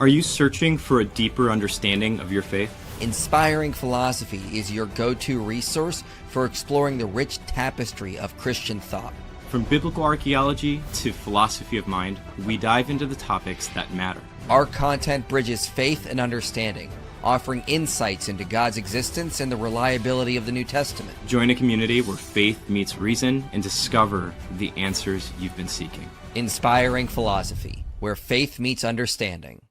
Are you searching for a deeper understanding of your faith? Inspiring Philosophy is your go-to resource for exploring the rich tapestry of Christian thought. From biblical archaeology to philosophy of mind, we dive into the topics that matter. Our content bridges faith and understanding, offering insights into God's existence and the reliability of the New Testament. Join a community where faith meets reason and discover the answers you've been seeking. Inspiring Philosophy, where faith meets understanding.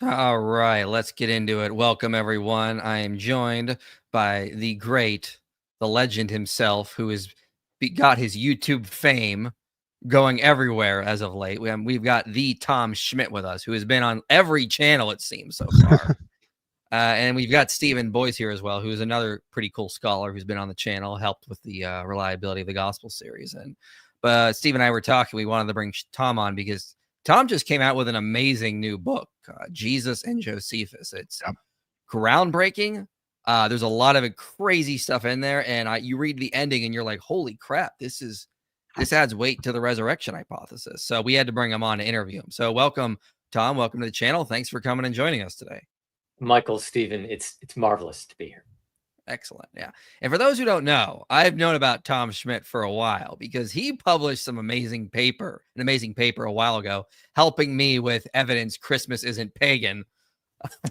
All right, let's get into it. Welcome, everyone. I am joined by the great, the legend himself, who has got his YouTube fame going everywhere as of late. We've got the Tom Schmidt with us, who has been on every channel, it seems, so far. And we've got Stephen Boyce here as well, who is another pretty cool scholar who's been on the channel, helped with the reliability of the gospel series. But Steve and I were talking, we wanted to bring Tom on because Tom just came out with an amazing new book, Jesus and Josephus. It's groundbreaking. There's a lot of crazy stuff in there, and you read the ending and you're like, holy crap, this adds weight to the resurrection hypothesis. So we had to bring him on to interview him. So welcome, Tom. Welcome to the channel. Thanks for coming and joining us today. Michael, Stephen, it's marvelous to be here. Excellent. Yeah. And for those who don't know, I've known about Tom Schmidt for a while because he published an amazing paper a while ago, helping me with evidence Christmas isn't pagan.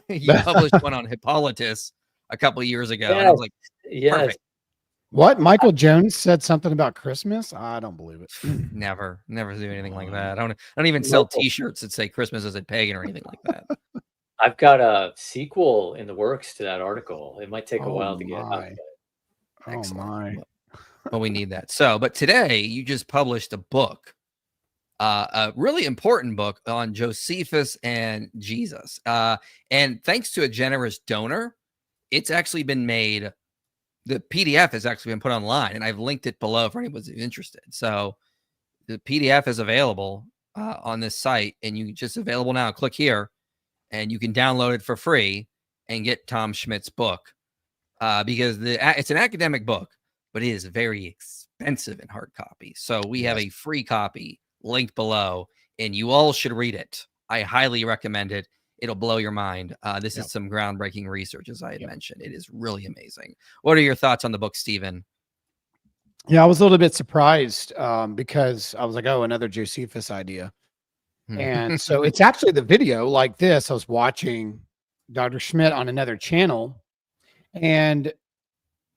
He published one on Hippolytus a couple of years ago. Yes. And I was like, yes. Perfect. What? Michael Jones said something about Christmas? I don't believe it. Never do anything like that. I don't even sell t-shirts that say Christmas isn't pagan or anything like that. I've got a sequel in the works to that article. It might take a while to get out. Oh my. Well, we need that. But today you just published a book, a really important book on Josephus and Jesus. And thanks to a generous donor, it's actually been made. The PDF has actually been put online, and I've linked it below for anyone who's interested. So the PDF is available on this site, and you just available now. Click here. And you can download it for free and get Tom Schmidt's book because it's an academic book, but it is very expensive in hard copy. So we have a free copy linked below, and you all should read it. I highly recommend it. It'll blow your mind. This is some groundbreaking research, as I had mentioned. It is really amazing. What are your thoughts on the book, Stephen? Yeah, I was a little bit surprised because I was like, oh, another Josephus idea. And so it's actually the video like this. I was watching Dr. Schmidt on another channel, and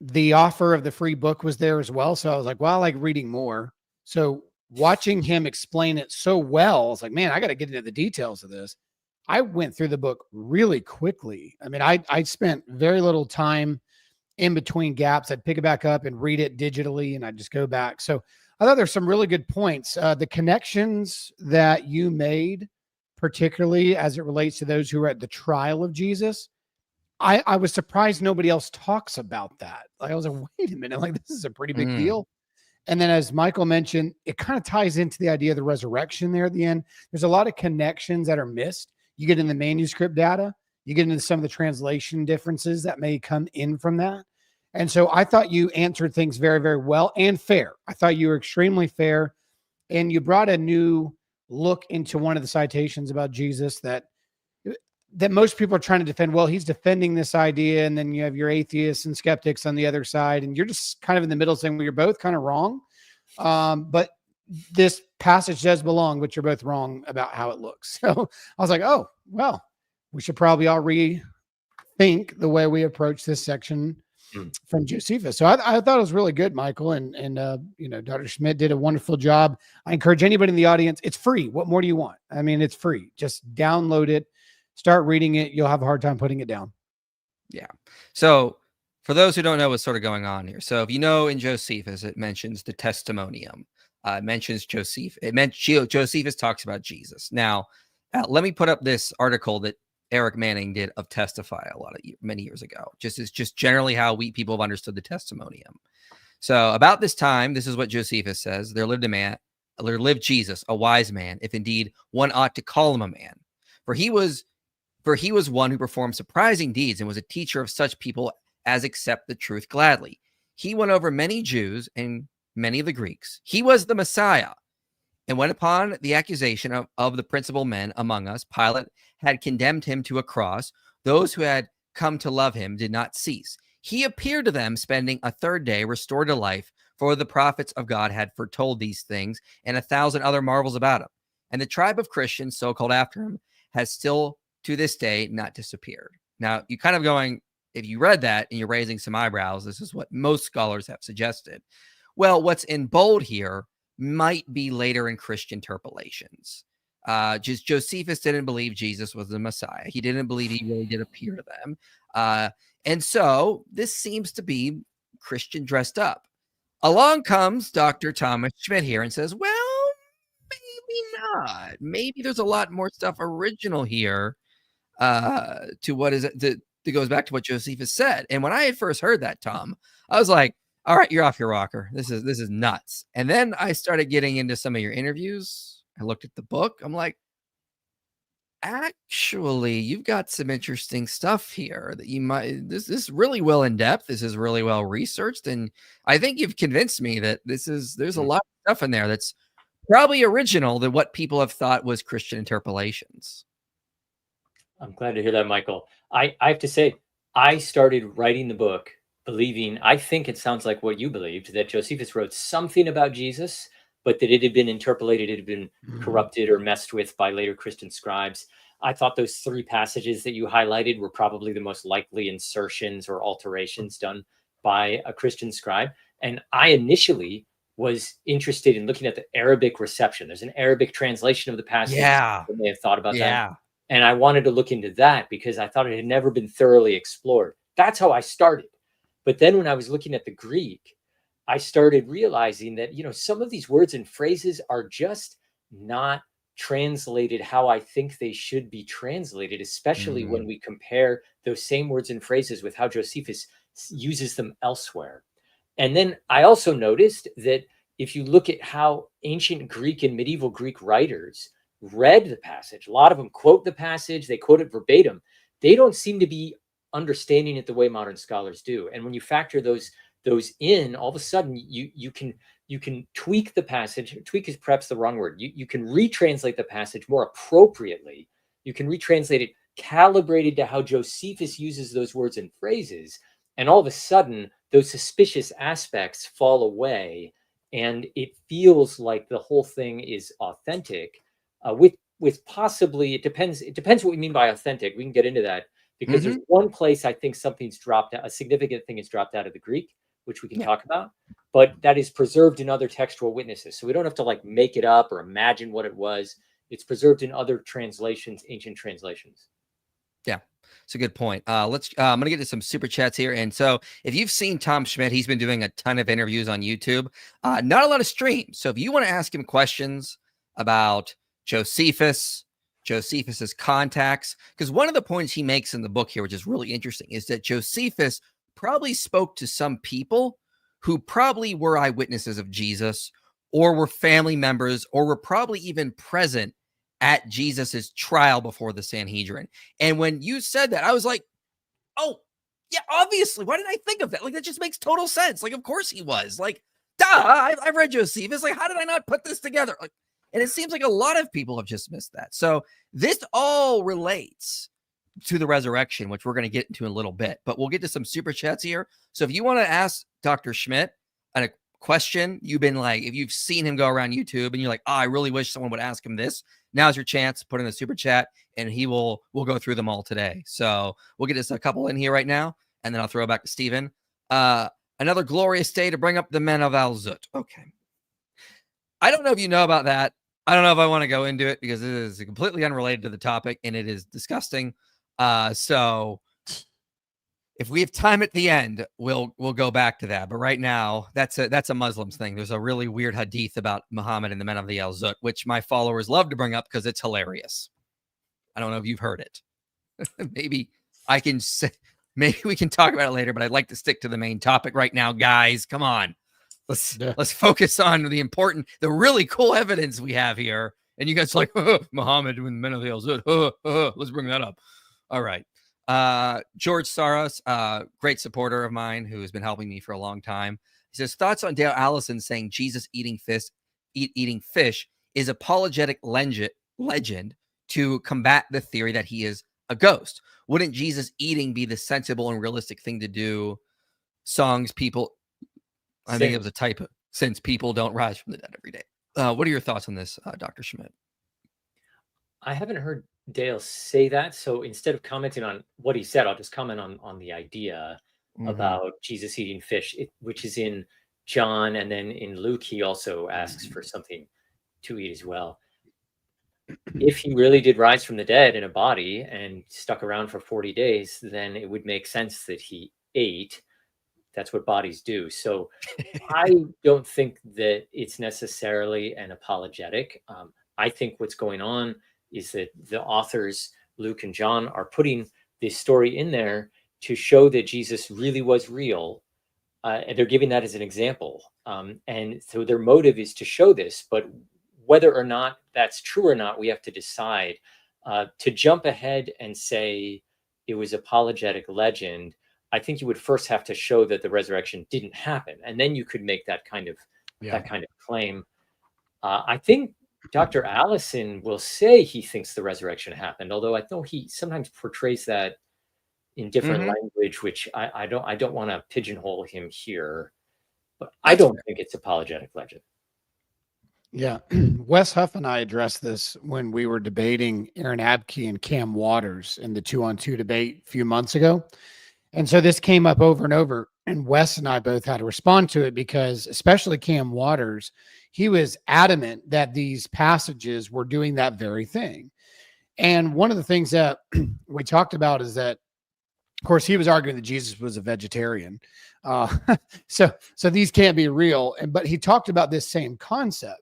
the offer of the free book was there as well. So I was like, well, I like reading more. So watching him explain it so well, I was like, man, I got to get into the details of this. I went through the book really quickly. I mean, I spent very little time in between gaps. I'd pick it back up and read it digitally, and I'd just go back. So I thought there's some really good points. The connections that you made, particularly as it relates to those who were at the trial of Jesus, I was surprised nobody else talks about that. Like I was like, wait a minute, like this is a pretty big deal. And then as Michael mentioned, it kind of ties into the idea of the resurrection there at the end. There's a lot of connections that are missed. You get in the manuscript data, you get into some of the translation differences that may come in from that. And so I thought you answered things very, very well and fair. I thought you were extremely fair. And you brought a new look into one of the citations about Jesus that most people are trying to defend. Well, he's defending this idea. And then you have your atheists and skeptics on the other side. And you're just kind of in the middle saying, well, you're both kind of wrong. But this passage does belong, but you're both wrong about how it looks. So I was like, oh, well, we should probably all rethink the way we approach this section from Josephus. So I thought it was really good, Michael. And Dr. Schmidt did a wonderful job. I encourage anybody in the audience. It's free. What more do you want? I mean, it's free. Just download it, start reading it. You'll have a hard time putting it down. Yeah. So for those who don't know what's sort of going on here. So if you know in Josephus, it mentions the Testimonium. It mentions Josephus talks about Jesus. Now, let me put up this article that Eric Manning did of Testify many years ago. Just generally how people have understood the Testimonium. So about this time, this is what Josephus says: there lived Jesus, a wise man, if indeed one ought to call him a man, for he was one who performed surprising deeds and was a teacher of such people as accept the truth gladly. He won over many Jews and many of the Greeks. He was the Messiah. And when upon the accusation of the principal men among us, Pilate had condemned him to a cross, those who had come to love him did not cease. He appeared to them, spending a third day restored to life, for the prophets of God had foretold these things and 1,000 other marvels about him. And the tribe of Christians, so called after him, has still to this day not disappeared. Now, you kind of going, if you read that and you're raising some eyebrows, this is what most scholars have suggested. Well, what's in bold here might be later in Christian interpolations. Josephus didn't believe Jesus was the Messiah. He didn't believe he really did appear to them. And so this seems to be Christian dressed up. Along comes Dr. Thomas Schmidt here and says, well, maybe not. Maybe there's a lot more stuff original here to what is it that goes back to what Josephus said. And when I had first heard that, Tom, I was like, all right, you're off your rocker. This is nuts. And then I started getting into some of your interviews. I looked at the book. I'm like, actually, you've got some interesting stuff here that you might, this is really well in depth. This is really well researched. And I think you've convinced me that there's a lot of stuff in there that's probably original than what people have thought was Christian interpolations. I'm glad to hear that, Michael. I have to say, I started writing the book believing, I think it sounds like what you believed, that Josephus wrote something about Jesus, but that it had been interpolated, it had been corrupted or messed with by later Christian scribes. I thought those 3 passages that you highlighted were probably the most likely insertions or alterations done by a Christian scribe. And I initially was interested in looking at the Arabic reception. There's an Arabic translation of the passage. Yeah. I may have thought about that. And I wanted to look into that because I thought it had never been thoroughly explored. That's how I started. But then when I was looking at the Greek, I started realizing that, some of these words and phrases are just not translated how I think they should be translated, especially when we compare those same words and phrases with how Josephus uses them elsewhere. And then I also noticed that if you look at how ancient Greek and medieval Greek writers read the passage, a lot of them quote the passage, they quote it verbatim. They don't seem to be understanding it the way modern scholars do. And when you factor those in, all of a sudden you can tweak the passage. Tweak is perhaps the wrong word. You can retranslate the passage more appropriately. You can retranslate it calibrated to how Josephus uses those words and phrases. And all of a sudden, those suspicious aspects fall away. And it feels like the whole thing is authentic with possibly, it depends what we mean by authentic. We can get into that. Because there's one place I think something's dropped out, a significant thing is dropped out of the Greek, which we can talk about, but that is preserved in other textual witnesses. So we don't have to make it up or imagine what it was. It's preserved in other translations, ancient translations. Yeah, it's a good point. I'm going to get to some super chats here. And so if you've seen Tom Schmidt, he's been doing a ton of interviews on YouTube, not a lot of streams. So if you want to ask him questions about Josephus's contacts, because one of the points he makes in the book here, which is really interesting, is that Josephus probably spoke to some people who probably were eyewitnesses of Jesus or were family members or were probably even present at Jesus's trial before the Sanhedrin. And when you said that, I was like, oh, yeah, obviously. Why didn't I think of that? That just makes total sense. Of course he was. Duh, I've read Josephus. How did I not put this together? And it seems like a lot of people have just missed that. So this all relates to the resurrection, which we're going to get into in a little bit. But we'll get to some super chats here. So if you want to ask Dr. Schmidt a question, you've been like, if you've seen him go around YouTube and you're like, oh, I really wish someone would ask him this, now's your chance. Put in a super chat and we'll go through them all today. So we'll get just a couple in here right now, and then I'll throw it back to Stephen. Another glorious day to bring up the men of Al-Zut. Okay. I don't know if you know about that. I don't know if I want to go into it because it is completely unrelated to the topic and it is disgusting. So if we have time at the end, we'll go back to that. But right now, that's a Muslims thing. There's a really weird hadith about Muhammad and the men of the Al-Zut, which my followers love to bring up because it's hilarious. I don't know if you've heard it. Maybe we can talk about it later, but I'd like to stick to the main topic right now, guys. Come on. Let's focus on the really cool evidence we have here. And you guys are like, Muhammad and the men of the Al-Zut. Let's bring that up. All right. George Soros, great supporter of mine who has been helping me for a long time. He says, thoughts on Dale Allison saying Jesus eating fish is apologetic legend to combat the theory that he is a ghost. Wouldn't Jesus eating be the sensible and realistic thing to do? I think it was a typo, since people don't rise from the dead every day. What are your thoughts on this, Dr. Schmidt? I haven't heard Dale say that. So instead of commenting on what he said, I'll just comment on the idea about Jesus eating fish, which is in John. And then in Luke, he also asks for something to eat as well. If he really did rise from the dead in a body and stuck around for 40 days, then it would make sense that he ate. That's what bodies do. So I don't think that it's necessarily an apologetic. I think what's going on is that the authors, Luke and John, are putting this story in there to show that Jesus really was real. And they're giving that as an example. And so their motive is to show this, but whether or not that's true or not, we have to decide. To jump ahead and say it was apologetic legend, I think you would first have to show that the resurrection didn't happen, and then you could make that kind of claim. I think Dr. Allison will say he thinks the resurrection happened, although I know he sometimes portrays that in different language, which I don't want to pigeonhole him here, but I don't think it's apologetic legend. Yeah. Wes Huff and I addressed this when we were debating Aaron Abke and Cam Waters in the 2-on-2 debate a few months ago. And so this came up over and over, and Wes and I both had to respond to it because, especially Cam Waters, he was adamant that these passages were doing that very thing. And one of the things that we talked about is that, of course, he was arguing that Jesus was a vegetarian. So these can't be real. But he talked about this same concept.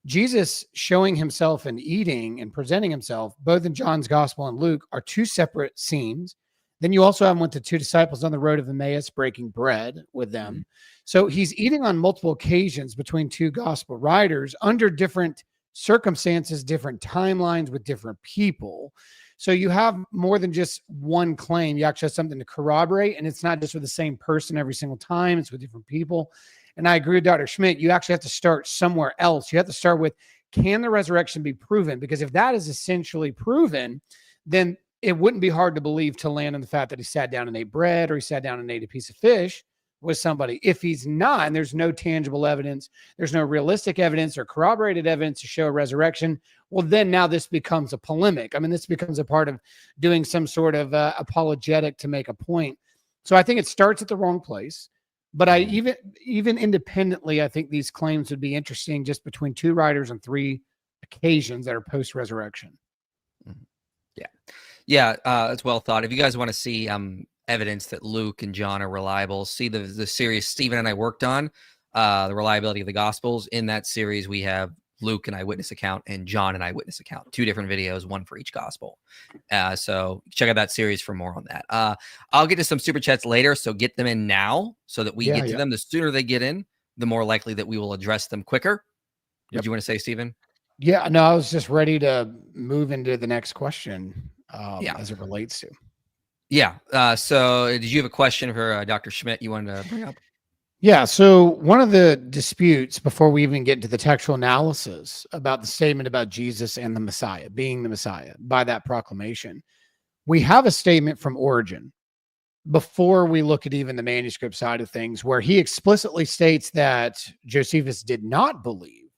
Jesus showing himself and eating and presenting himself, both in John's gospel and Luke, are two separate scenes. Then you also have him with the two disciples on the road of Emmaus breaking bread with them. So he's eating on multiple occasions between two gospel writers under different circumstances, different timelines with different people. So you have more than just one claim. You actually have something to corroborate, and it's not just with the same person every single time. It's with different people. And I agree with Dr. Schmidt. You actually have to start somewhere else. You have to start with, can the resurrection be proven? Because if that is essentially proven, then it wouldn't be hard to believe to land on the fact that he sat down and ate bread or he sat down and ate a piece of fish with somebody. If he's not, and there's no tangible evidence, there's no realistic evidence or corroborated evidence to show a resurrection, well, then now this becomes a polemic. I mean, this becomes a part of doing some sort of apologetic to make a point. So I think it starts at the wrong place. But I even independently, I think these claims would be interesting just between two writers on three occasions that are post-resurrection. Yeah, it's well thought. If you guys want to see evidence that Luke and John are reliable, see the series Stephen and I worked on, the reliability of the Gospels. In that series, we have Luke an eyewitness account and John an eyewitness account, 2 different videos, one for each Gospel. So check out that series for more on that. I'll get to some super chats later, so get them in now so that we get to them. The sooner they get in, the more likely that we will address them quicker. Did you want to say, Stephen? Yeah, no, I was just ready to move into the next question. As it relates to. So did you have a question for Dr. Schmidt you wanted to bring up? Yeah. So one of the disputes before we even get into the textual analysis about the statement about Jesus and the Messiah, being the Messiah by that proclamation, we have a statement from Origin before we look at even the manuscript side of things, where he explicitly states that Josephus did not believe,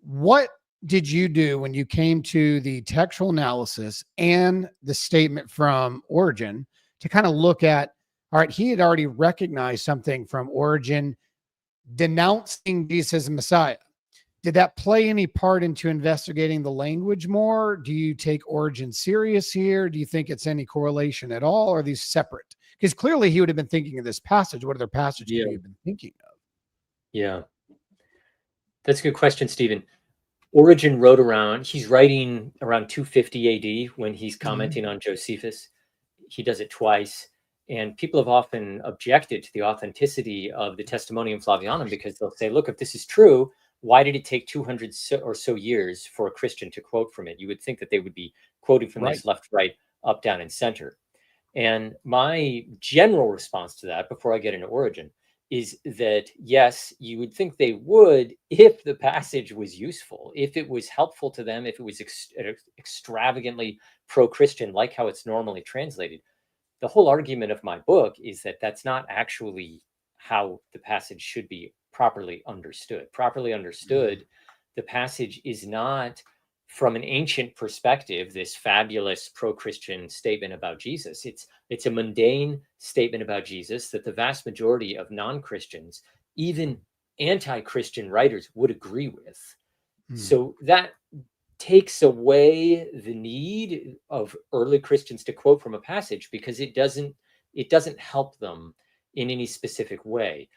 what did you do when you came to the textual analysis and the statement from Origin to kind of look at, all right, he had already recognized something from Origin denouncing Jesus as Messiah. Did that play any part into investigating the language more? Do you take Origin serious here? Do you think it's any correlation at all? Or are these separate? Because clearly he would have been thinking of this passage. What other passage could he have been thinking of? Yeah. That's a good question, Stephen. Origin wrote he's writing around 250 AD when he's commenting on Josephus. He does it twice. And people have often objected to the authenticity of the Testimonium Flavianum because they'll say, look, if this is true, why did it take 200 or so years for a Christian to quote from it? You would think that they would be quoting from this left, right, up, down, and center. And my general response to that, before I get into Origin, is that, yes, you would think they would if the passage was useful, if it was helpful to them, if it was extravagantly pro-Christian, like how it's normally translated. The whole argument of my book is that that's not actually how the passage should be properly understood. Properly understood, the passage is not, from an ancient perspective, this fabulous pro-Christian statement about Jesus. It's a mundane statement about Jesus that the vast majority of non-Christians, even anti-Christian writers, would agree with. So that takes away the need of early Christians to quote from a passage because it doesn't help them in any specific way.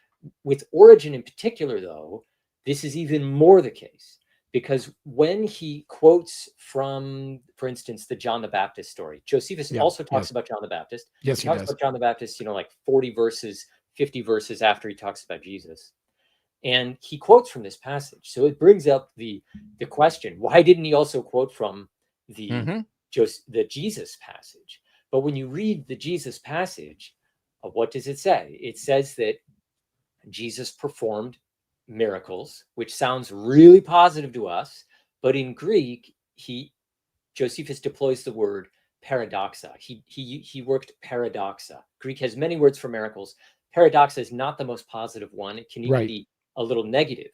With Origin in particular, though, this is even more the case, because when he quotes from, for instance, the John the Baptist story, Josephus also talks about John the Baptist. Yes, he talks about John the Baptist, like 40 verses, 50 verses after he talks about Jesus. And he quotes from this passage. So it brings up the question, why didn't he also quote from the Jesus passage? But when you read the Jesus passage, what does it say? It says that Jesus performed miracles, which sounds really positive to us, but in Greek, Josephus deploys the word paradoxa. He worked paradoxa. Greek has many words for miracles. Paradoxa is not the most positive one. It can even be a little negative.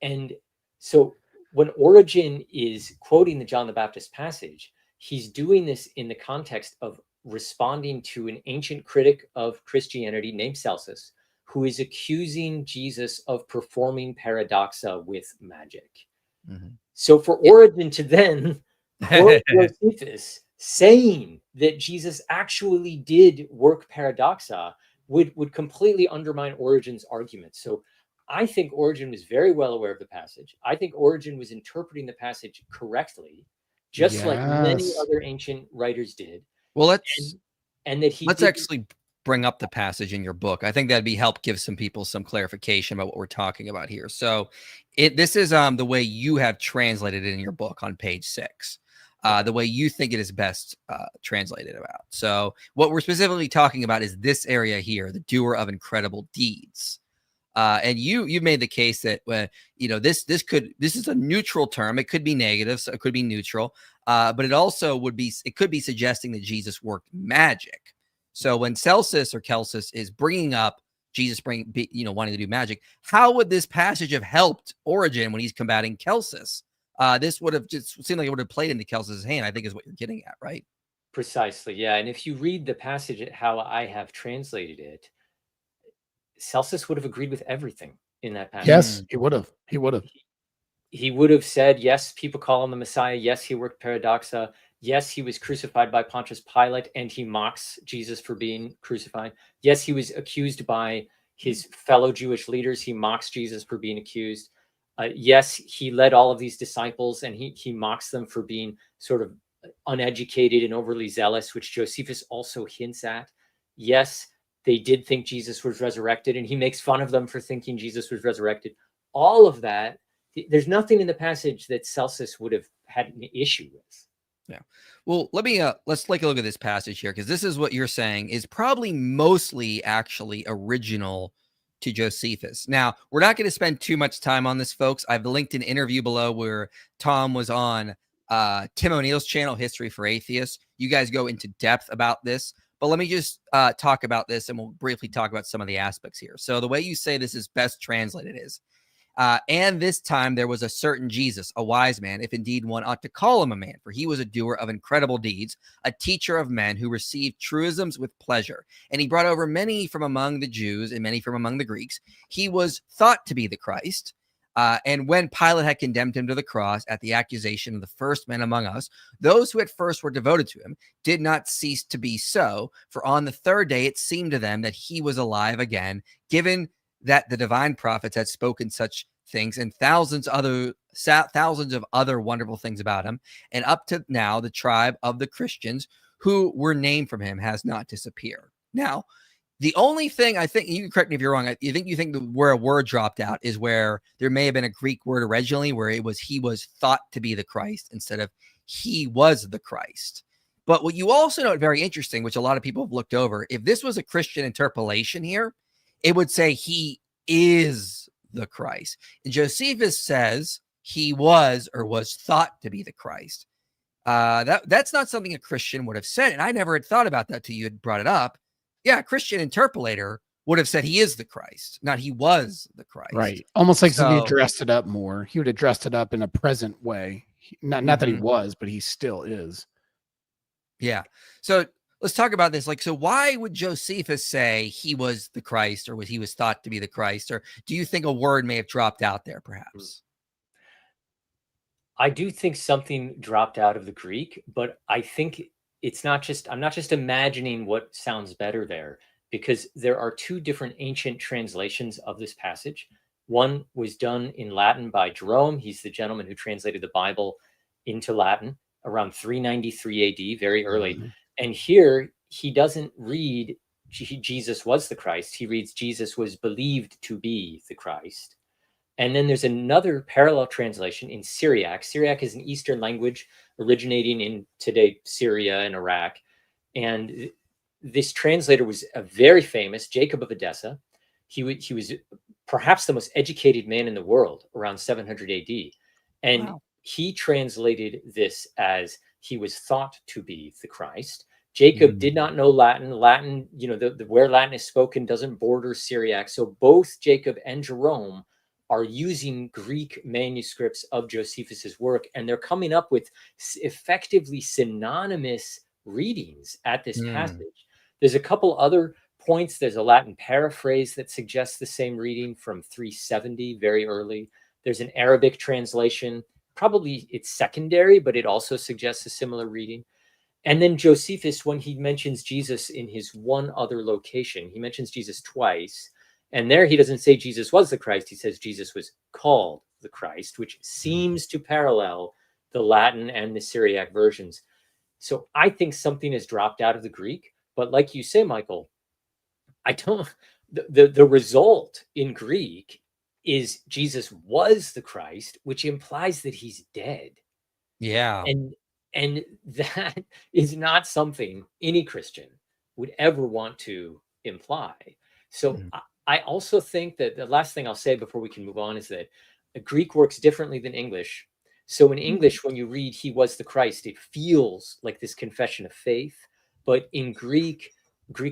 And so when Origin is quoting the John the Baptist passage, he's doing this in the context of responding to an ancient critic of Christianity named Celsus, who is accusing Jesus of performing paradoxa with magic. So for Origin to then quote Josephus saying that Jesus actually did work paradoxa would completely undermine Origin's argument. So I think Origin was very well aware of the passage. I think Origin was interpreting the passage correctly, just like many other ancient writers did. Well, let's actually bring up the passage in your book. I think that'd help give some people some clarification about what we're talking about here. So this is the way you have translated it in your book on page 6. The way you think it is best translated about. So what we're specifically talking about is this area here, the doer of incredible deeds. And you made the case that this is a neutral term. It could be negative, so it could be neutral, but it also could be suggesting that Jesus worked magic. So when Celsus is bringing up Jesus wanting to do magic, how would this passage have helped Origin when he's combating Celsus? This would have just seemed like it would have played into Celsus's hand, I think is what you're getting at, right? Precisely, yeah. And if you read the passage how I have translated it, Celsus would have agreed with everything in that passage. Yes, he would have. He would have. He would have said, yes, people call him the Messiah. Yes, he worked paradoxa. Yes, he was crucified by Pontius Pilate, and he mocks Jesus for being crucified. Yes, he was accused by his fellow Jewish leaders. He mocks Jesus for being accused. Yes, he led all of these disciples, and he mocks them for being sort of uneducated and overly zealous, which Josephus also hints at. Yes, they did think Jesus was resurrected, and he makes fun of them for thinking Jesus was resurrected. All of that, there's nothing in the passage that Celsus would have had an issue with. Yeah. Well, let's take a look at this passage here, because this is what you're saying is probably mostly actually original to Josephus. Now, we're not going to spend too much time on this, folks. I've linked an interview below where Tom was on Tim O'Neill's channel, History for Atheists. You guys go into depth about this. But let me just talk about this, and we'll briefly talk about some of the aspects here. So the way you say this is best translated is, and this time there was a certain Jesus, a wise man, if indeed one ought to call him a man, for he was a doer of incredible deeds, a teacher of men who received truisms with pleasure. And he brought over many from among the Jews and many from among the Greeks. He was thought to be the Christ. And when Pilate had condemned him to the cross at the accusation of the first men among us, those who at first were devoted to him did not cease to be so. For on the third day it seemed to them that he was alive again, given that the divine prophets had spoken such things and thousands of other wonderful things about him. And up to now, the tribe of the Christians who were named from him has not disappeared. Now, the only thing I think, you can correct me if you're wrong, you think where a word dropped out is where there may have been a Greek word originally where it was he was thought to be the Christ instead of he was the Christ. But what you also note very interesting, which a lot of people have looked over, if this was a Christian interpolation here, it would say he is the Christ. And Josephus says he was or was thought to be the Christ. That's not something a Christian would have said. And I never had thought about that till you had brought it up. Yeah, a Christian interpolator would have said he is the Christ, not he was the Christ. Right. Almost like if he dressed it up more. He would have dressed it up in a present way. Not that he was, but he still is. Yeah. So let's talk about this. So why would Josephus say he was the Christ, or he was thought to be the Christ? Or do you think a word may have dropped out there, perhaps? I do think something dropped out of the Greek, but I think I'm not just imagining what sounds better there, because there are two different ancient translations of this passage. One was done in Latin by Jerome. He's the gentleman who translated the Bible into Latin around 393 AD, very early. Mm-hmm. And here he doesn't read Jesus was the Christ. He reads Jesus was believed to be the Christ. And then there's another parallel translation in Syriac. Syriac is an Eastern language originating in today Syria and Iraq. And this translator was a very famous Jacob of Edessa. He was perhaps the most educated man in the world around 700 AD. And he translated this as he was thought to be the Christ. Jacob did not know Latin. Latin, where Latin is spoken doesn't border Syriac. So both Jacob and Jerome are using Greek manuscripts of Josephus's work, and they're coming up with effectively synonymous readings at this passage. There's a couple other points. There's a Latin paraphrase that suggests the same reading from 370, very early. There's an Arabic translation. Probably it's secondary, but it also suggests a similar reading. And then Josephus, when he mentions Jesus in his one other location, he mentions Jesus twice. And there he doesn't say Jesus was the Christ. He says Jesus was called the Christ, which seems to parallel the Latin and the Syriac versions. So I think something has dropped out of the Greek. But like you say, Michael, the result in Greek is Jesus was the Christ, which implies that he's dead. Yeah. And that is not something any Christian would ever want to imply. So I also think that the last thing I'll say before we can move on is that Greek works differently than English. So in English, when you read he was the Christ, it feels like this confession of faith. But in Greek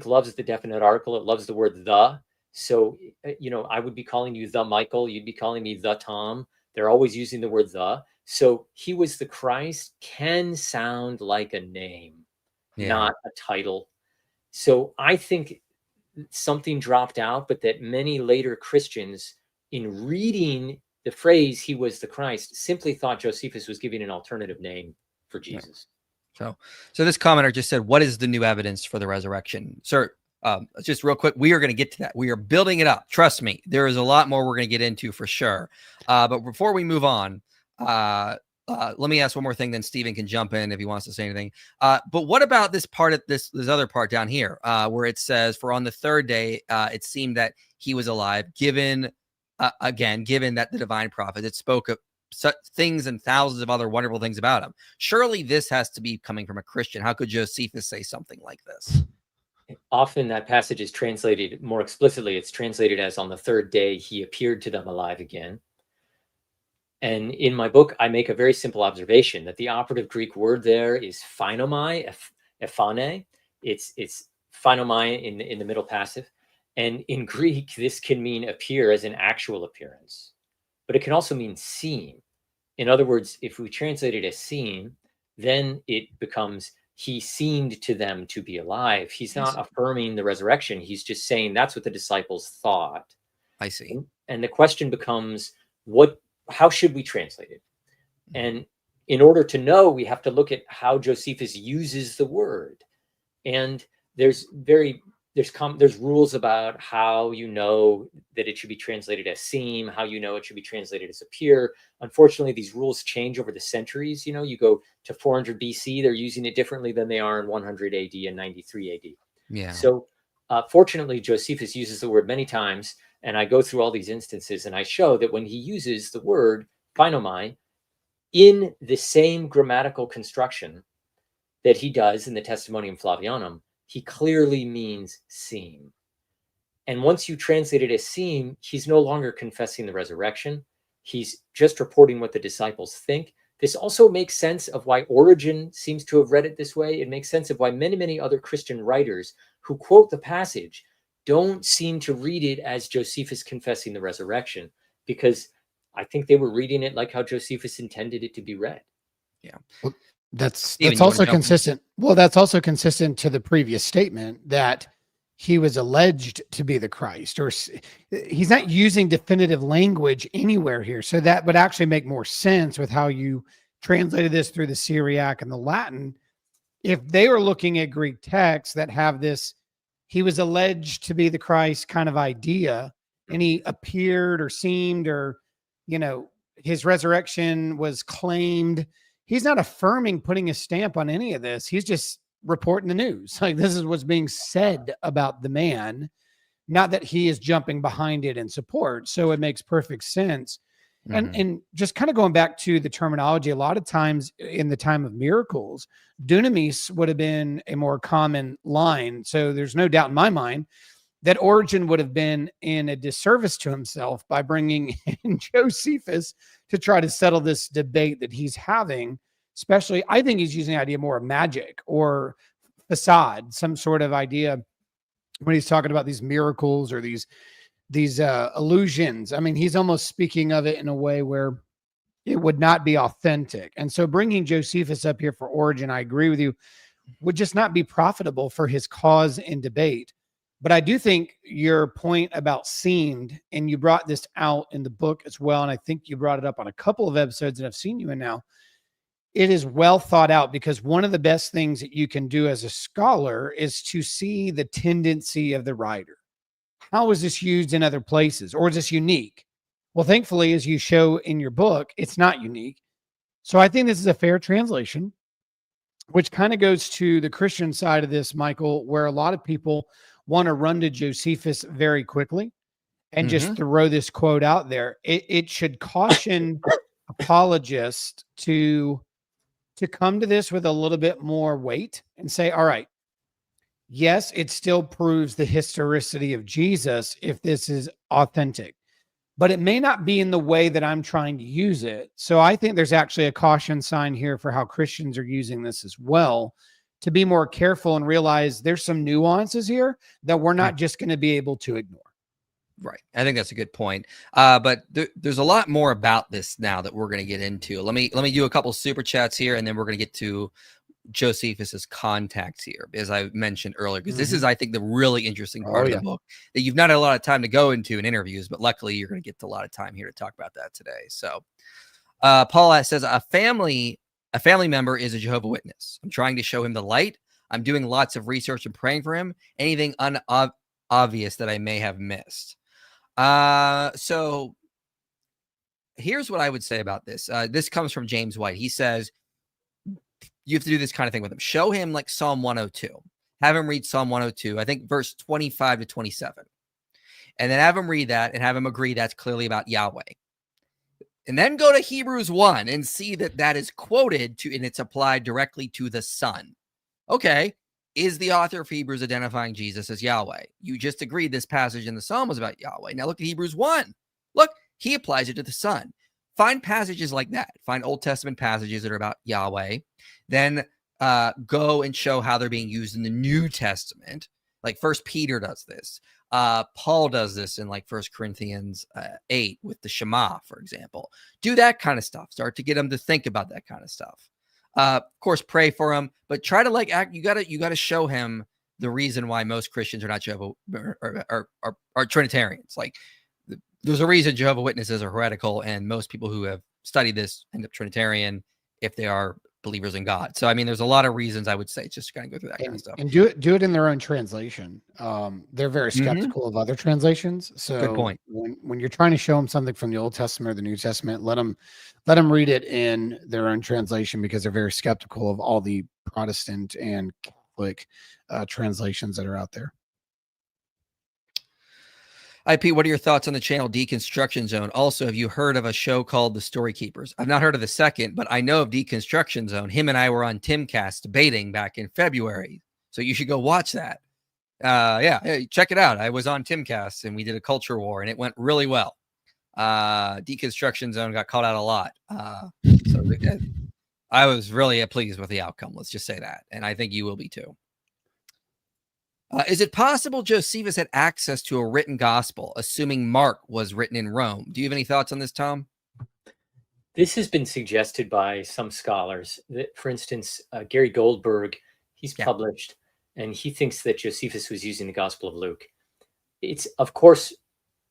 loves the definite article. It loves the word the. So, I would be calling you the Michael. You'd be calling me the Tom. They're always using the word the. So he was the Christ can sound like a name, not a title. So I think something dropped out, but that many later Christians, in reading the phrase he was the Christ, simply thought Josephus was giving an alternative name for Jesus. So this commenter just said, what is the new evidence for the resurrection? Sir, just real quick, we are going to get to that. We are building it up. Trust me, there is a lot more we're going to get into for sure. But before we move on, let me ask one more thing, then Stephen can jump in if he wants to say anything. But what about this part of this other part down here, where it says, for on the third day, it seemed that he was alive, given that the divine prophet had spoke of such things and thousands of other wonderful things about him. Surely this has to be coming from a Christian. How could Josephus say something like this? Often that passage is translated more explicitly. It's translated as on the third day, he appeared to them alive again. And in my book, I make a very simple observation that the operative Greek word there is phainomai, ephane. It's phanomai in the middle passive. And in Greek, this can mean appear as an actual appearance, but it can also mean seem. In other words, if we translate it as seem, then it becomes he seemed to them to be alive. He's not affirming the resurrection. He's just saying that's what the disciples thought. I see. And the question becomes, how should we translate it? And in order to know, we have to look at how Josephus uses the word. And there's rules about how you know that it should be translated as seem, how you know it should be translated as appear. Unfortunately, these rules change over the centuries. You know, you go to 400 BC, they're using it differently than they are in 100 AD and 93 AD. Yeah. So fortunately, Josephus uses the word many times, and I go through all these instances, and I show that when he uses the word phanomai in the same grammatical construction that he does in the Testimonium Flavianum, he clearly means seem. And once you translate it as seem, he's no longer confessing the resurrection. He's just reporting what the disciples think. This also makes sense of why Origin seems to have read it this way. It makes sense of why many, many other Christian writers who quote the passage don't seem to read it as Josephus confessing the resurrection, because I think they were reading it like how Josephus intended it to be read. Yeah. Well, that's Stephen, also consistent. Well, that's also consistent to the previous statement that he was alleged to be the Christ, or he's not using definitive language anywhere here. So that would actually make more sense with how you translated this through the Syriac and the Latin. If they were looking at Greek texts that have this, he was alleged to be the Christ kind of idea, and he appeared or seemed, or, you know, his resurrection was claimed. He's not affirming, putting a stamp on any of this. He's just reporting the news. Like, this is what's being said about the man, not that he is jumping behind it in support. So it makes perfect sense. And just kind of going back to the terminology, a lot of times in the time of miracles, dunamis would have been a more common line. So there's no doubt in my mind that Origin would have been in a disservice to himself by bringing in Josephus to try to settle this debate that he's having. Especially, I think he's using the idea more of magic or facade, some sort of idea when he's talking about these miracles or these illusions. I mean, he's almost speaking of it in a way where it would not be authentic. And so bringing Josephus up here for Origin, I agree with you, would just not be profitable for his cause in debate. But I do think your point about seemed, and you brought this out in the book as well, and I think you brought it up on a couple of episodes that I've seen you in now, it is well thought out, because one of the best things that you can do as a scholar is to see the tendency of the writer. How is this used in other places, or is this unique? Well, thankfully, as you show in your book, it's not unique. So I think this is a fair translation, which kind of goes to the Christian side of this, Michael, where a lot of people want to run to Josephus very quickly and just throw this quote out there. It should caution apologists to come to this with a little bit more weight and say, all right, yes, it still proves the historicity of Jesus if this is authentic, but it may not be in the way that I'm trying to use it. So I think there's actually a caution sign here for how Christians are using this as well, to be more careful and realize there's some nuances here that we're not just going to be able to ignore. Right. I think that's a good point. But there's a lot more about this now that we're going to get into. Let me do a couple super chats here, and then we're going to get to Josephus's contacts here, as I mentioned earlier, because this is, I think, the really interesting part of the book that you've not had a lot of time to go into in interviews, but luckily you're going to get a lot of time here to talk about that today. So Paul says, a family member is a Jehovah Witness. I'm trying to show him the light. I'm doing lots of research and praying for him. Anything obvious that I may have missed. So here's what I would say about this. This comes from James White. He says, you have to do this kind of thing with him. Show him like Psalm 102. Have him read Psalm 102, I think verse 25 to 27. And then have him read that and have him agree that's clearly about Yahweh. And then go to Hebrews 1 and see that that is quoted to, and it's applied directly to the Son. Okay. Is the author of Hebrews identifying Jesus as Yahweh? You just agreed this passage in the Psalm was about Yahweh. Now look at Hebrews 1. Look, he applies it to the Son. Find passages like that. Find Old Testament passages that are about Yahweh. Then go and show how they're being used in the New Testament. Like First Peter does this. Paul does this in like 1 Corinthians 8 with the Shema, for example. Do that kind of stuff. Start to get them to think about that kind of stuff. Of course, pray for him, but try to like act. You gotta show him the reason why most Christians are not Jehovah are Trinitarians. Like there's a reason Jehovah Witnesses are heretical, and most people who have studied this end up Trinitarian if they are believers in God. So I mean, there's a lot of reasons I would say just kind of go through that kind of stuff. And do it in their own translation. They're very skeptical of other translations. So good point. When you're trying to show them something from the Old Testament or the New Testament, let them read it in their own translation, because they're very skeptical of all the Protestant and Catholic translations that are out there. IP, what are your thoughts on the channel Deconstruction Zone? Also, have you heard of a show called The Story Keepers? I've not heard of the second, but I know of Deconstruction Zone. Him and I were on Timcast debating back in February, so you should go watch that. Yeah, check it out. I was on Timcast and we did a culture war, and it went really well. Deconstruction Zone got called out a lot, so I was really pleased with the outcome. Let's just say that, and I think you will be too. Is it possible Josephus had access to a written gospel, assuming Mark was written in Rome? Do you have any thoughts on this, Tom? This has been suggested by some scholars. That, for instance, Gary Goldberg, he's published, and he thinks that Josephus was using the Gospel of Luke. It's, of course,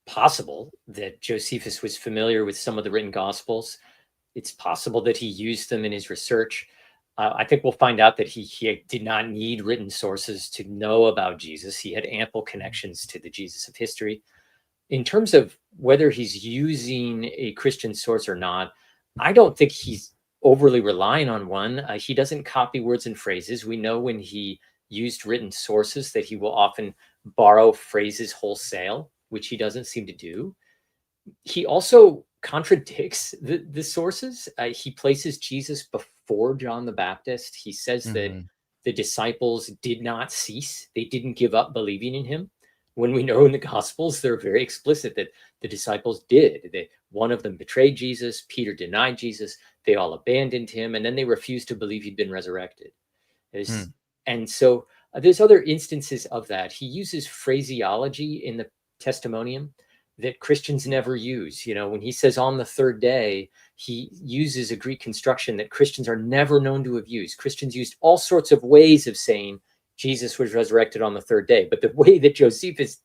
possible that Josephus was familiar with some of the written Gospels. It's possible that he used them in his research. I think we'll find out that he did not need written sources to know about Jesus. He had ample connections to the Jesus of history. In terms of whether he's using a Christian source or not, I don't think he's overly relying on one. He doesn't copy words and phrases. We know when he used written sources that he will often borrow phrases wholesale, which he doesn't seem to do. He also contradicts the sources. He places Jesus before John the Baptist. He says that the disciples did not cease. They didn't give up believing in him. When we know in the Gospels, they're very explicit that the disciples did. That one of them betrayed Jesus. Peter denied Jesus. They all abandoned him. And then they refused to believe he'd been resurrected. And so there's other instances of that. He uses phraseology in the Testimonium that Christians never use. You know, when he says on the third day, he uses a Greek construction that Christians are never known to have used. Christians used all sorts of ways of saying Jesus was resurrected on the third day, but the way that Josephus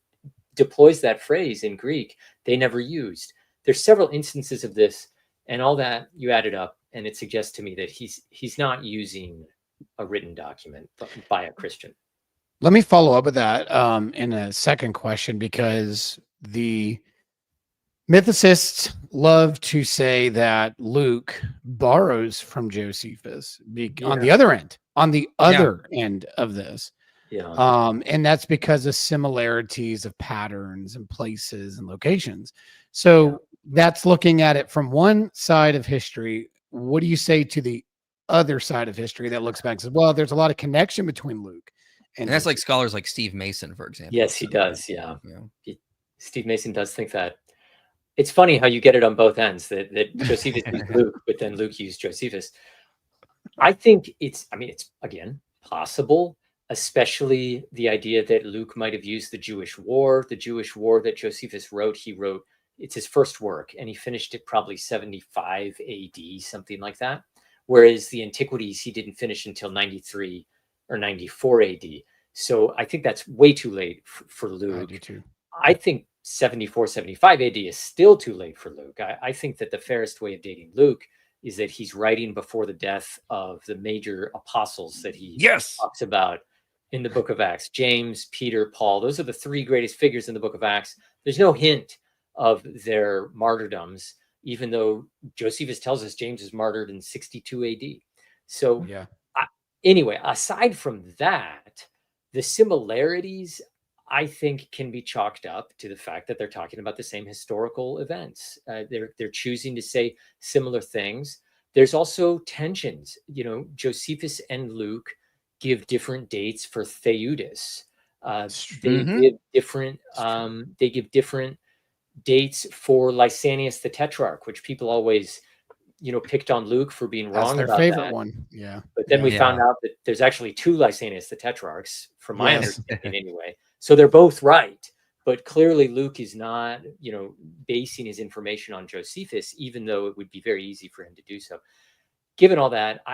deploys that phrase in Greek, they never used. There's several instances of this, and all that you add it up, and it suggests to me that he's not using a written document by a Christian. Let me follow up with that in a second question, because the mythicists love to say that Luke borrows from Josephus on the other end, end of this. And that's because of similarities of patterns and places and locations. So that's looking at it from one side of history. What do you say to the other side of history that looks back and says, well, there's a lot of connection between Luke and that's like scholars like Steve Mason, for example. Yes, he does. Yeah. Steve Mason does think that. It's funny how you get it on both ends, that Josephus used Luke, but then Luke used Josephus. I think it's again possible, especially the idea that Luke might have used the Jewish War that Josephus wrote. It's his first work, and he finished it probably 75 AD, something like that. Whereas the Antiquities he didn't finish until 93 or 94 AD. So I think that's way too late for Luke. I do too. I think 74, 75 AD is still too late for Luke. I think that the fairest way of dating Luke is that he's writing before the death of the major apostles that he talks about in the book of Acts. James, Peter, Paul, those are the three greatest figures in the book of Acts. There's no hint of their martyrdoms, even though Josephus tells us James was martyred in 62 AD. So anyway, aside from that, the similarities I think can be chalked up to the fact that they're talking about the same historical events. They're choosing to say similar things. There's also tensions. You know, Josephus and Luke give different dates for Theudas. They give different dates for Lysanias the Tetrarch, which people always picked on Luke for being That's wrong their about favorite that. one. Yeah. But then we Yeah. found out that there's actually 2 Lysanias, the tetrarchs, from my Yes. understanding anyway. So they're both right. But clearly Luke is not, basing his information on Josephus, even though it would be very easy for him to do so. Given all that,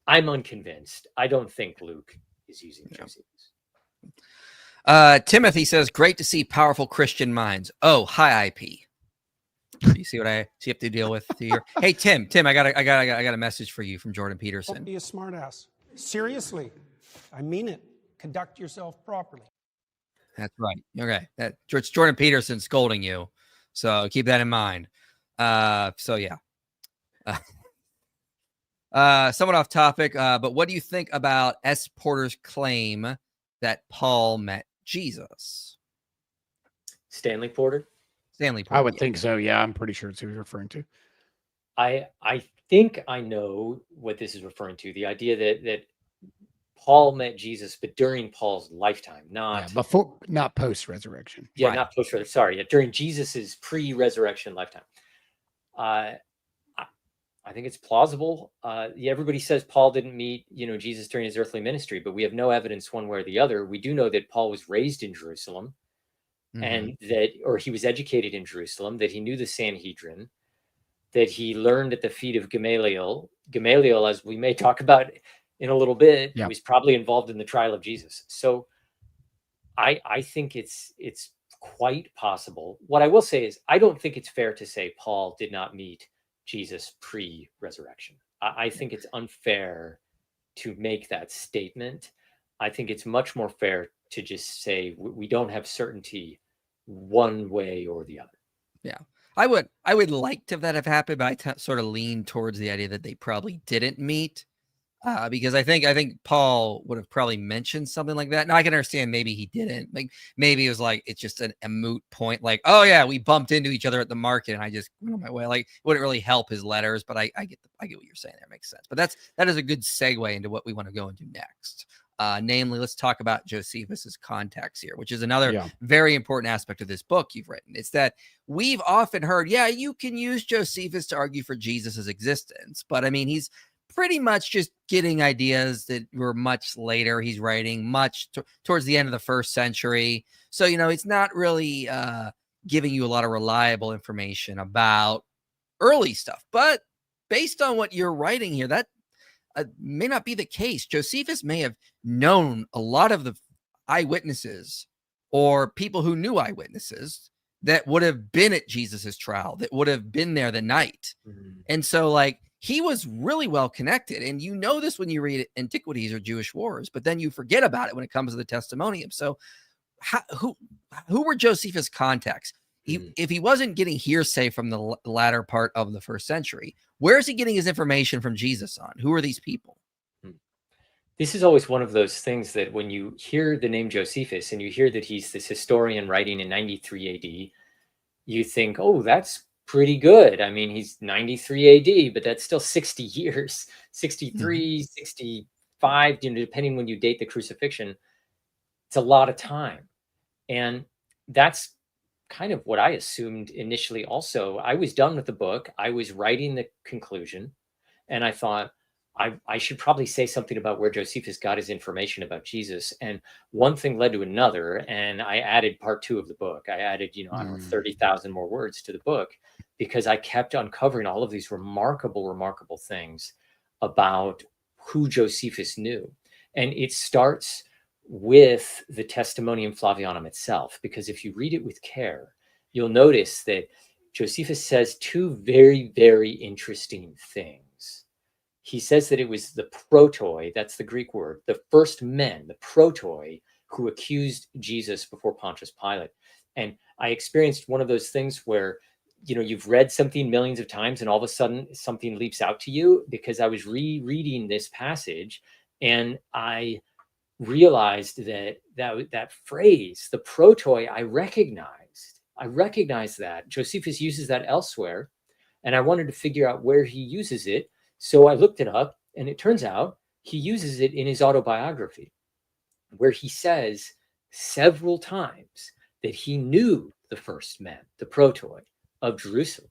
I'm unconvinced. I don't think Luke is using Josephus. Timothy says, great to see powerful Christian minds. Oh, hi, IP. You see what I have to deal with here? Hey, Tim, I got a message for you from Jordan Peterson. Don't be a smartass. Seriously, I mean it. Conduct yourself properly. That's right. Okay, it's Jordan Peterson scolding you, so keep that in mind. So yeah. Somewhat off topic, but what do you think about S. Porter's claim that Paul met Jesus? Stanley Porter? Stanley Porter. I would think so. Yeah, I'm pretty sure it's who you're referring to. I think I know what this is referring to. The idea that Paul met Jesus, but during Paul's lifetime, not post-resurrection. Yeah, Right. not post-resurrection. Sorry, during Jesus's pre-resurrection lifetime. I think it's plausible. Everybody says Paul didn't meet, Jesus during his earthly ministry, but we have no evidence one way or the other. We do know that Paul was raised in Jerusalem, and or he was educated in Jerusalem, that he knew the Sanhedrin, that he learned at the feet of Gamaliel. Gamaliel, as we may talk about in a little bit, was probably involved in the trial of Jesus. So I think it's quite possible. What I will say is, I don't think it's fair to say Paul did not meet Jesus pre-resurrection. I think it's unfair to make that statement. I think it's much more fair to just say we don't have certainty one way or the other. Yeah, I would like to that have happened, but I sort of lean towards the idea that they probably didn't meet, because I think Paul would have probably mentioned something like that. Now I can understand maybe he didn't. Like maybe it was like it's just a moot point. Like, oh yeah, we bumped into each other at the market, and I just went on my way. Like it wouldn't really help his letters, but I get what you're saying. That makes sense. But that is a good segue into what we want to go into next. Namely, let's talk about Josephus's contacts here, which is another very important aspect of this book you've written. It's that we've often heard, you can use Josephus to argue for Jesus's existence, but I mean, he's pretty much just getting ideas that were much later. He's writing much towards the end of the 1st century. So, it's not really giving you a lot of reliable information about early stuff. But based on what you're writing here, that may not be the case. Josephus may have known a lot of the eyewitnesses or people who knew eyewitnesses that would have been at Jesus's trial, that would have been there the night. And so he was really well connected. And this when you read Antiquities or Jewish Wars, but then you forget about it when it comes to the Testimonium. So who were Josephus' contacts? If he wasn't getting hearsay from the latter part of the 1st century, where is he getting his information from Jesus on? Who are these people? This is always one of those things that when you hear the name Josephus and you hear that he's this historian writing in 93 AD, you think, oh, that's pretty good. I mean, he's 93 AD, but that's still 60 years, 63, 65, depending when you date the crucifixion. It's a lot of time. And that's kind of what I assumed initially also. I was done with the book. I was writing the conclusion, and I thought I should probably say something about where Josephus got his information about Jesus. And one thing led to another, and I added part 2 of the book. I added, 30,000 more words to the book, because I kept uncovering all of these remarkable things about who Josephus knew. And it starts with the Testimonium Flavianum itself, because if you read it with care, you'll notice that Josephus says 2 very, very interesting things. He says that it was the protoi, that's the Greek word, the first men, the protoi, who accused Jesus before Pontius Pilate. And I experienced one of those things where, you've read something millions of times and all of a sudden something leaps out to you, because I was rereading this passage and I realized that phrase, the protoi, I recognized that Josephus uses that elsewhere, and I wanted to figure out where he uses it. So I looked it up, and it turns out he uses it in his autobiography, where he says several times that he knew the first men, the protoi of Jerusalem.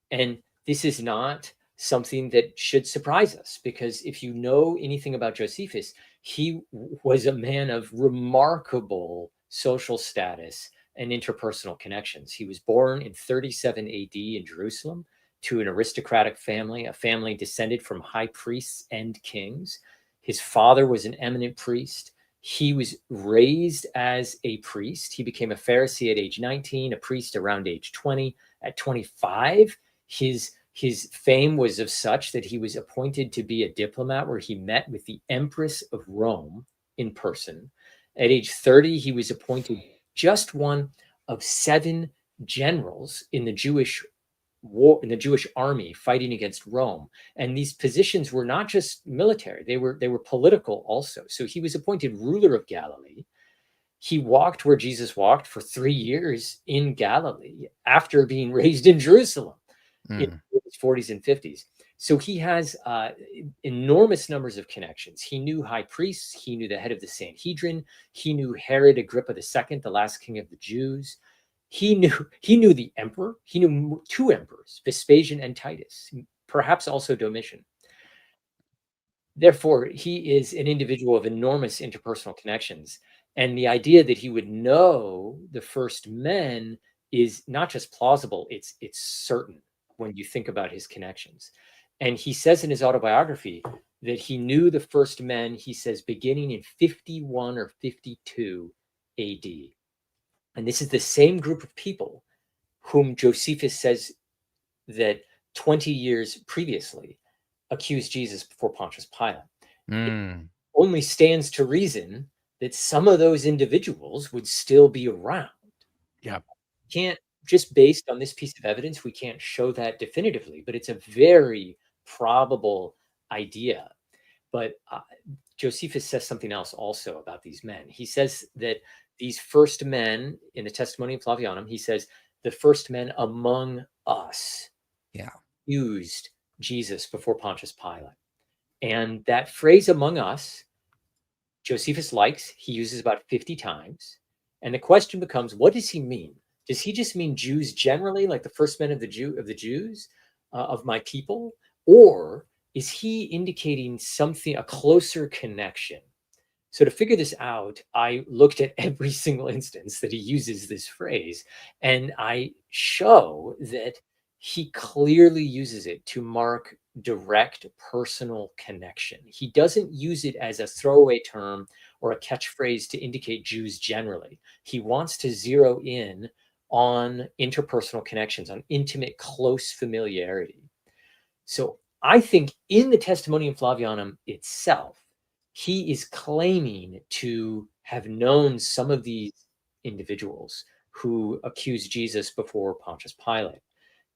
And this is not something that should surprise us, because if you know anything about Josephus, he was a man of remarkable social status and interpersonal connections. He was born in 37 AD in Jerusalem to an aristocratic family, a family descended from high priests and kings. His father was an eminent priest. He was raised as a priest. He became a Pharisee at age 19, a priest around age 20. At 25, his fame was of such that he was appointed to be a diplomat, where he met with the Empress of Rome in person. At age 30, he was appointed just one of 7 generals in the Jewish war, in the Jewish army fighting against Rome. And these positions were not just military, they were political also. So he was appointed ruler of Galilee. He walked where Jesus walked for 3 years in Galilee after being raised in Jerusalem in his 40s and 50s. So he has enormous numbers of connections. He knew high priests. He knew the head of the Sanhedrin. He knew Herod Agrippa II, the last king of the Jews. He knew the emperor. He knew 2 emperors, Vespasian and Titus, perhaps also Domitian. Therefore, he is an individual of enormous interpersonal connections. And the idea that he would know the first men is not just plausible, it's certain when you think about his connections. And he says in his autobiography that he knew the first men, he says, beginning in 51 or 52 AD. And this is the same group of people whom Josephus says that 20 years previously accused Jesus before Pontius Pilate. It only stands to reason that some of those individuals would still be around. Yeah. Can't, just based on this piece of evidence, we can't show that definitively, but it's a very probable idea. But Josephus says something else also about these men. He says that these first men in the Testimonium Flavianum, he says, the first men among us accused Jesus before Pontius Pilate. And that phrase among us, Josephus likes, he uses about 50 times. And the question becomes, what does he mean? Does he just mean Jews generally, like the first men of the Jews, of my people? Or is he indicating something, a closer connection? So to figure this out, I looked at every single instance that he uses this phrase, and I show that he clearly uses it to mark direct personal connection. He doesn't use it as a throwaway term or a catchphrase to indicate Jews generally. He wants to zero in on interpersonal connections, on intimate, close familiarity. So I think in the Testimonium Flavianum itself, he is claiming to have known some of these individuals who accused Jesus before Pontius Pilate.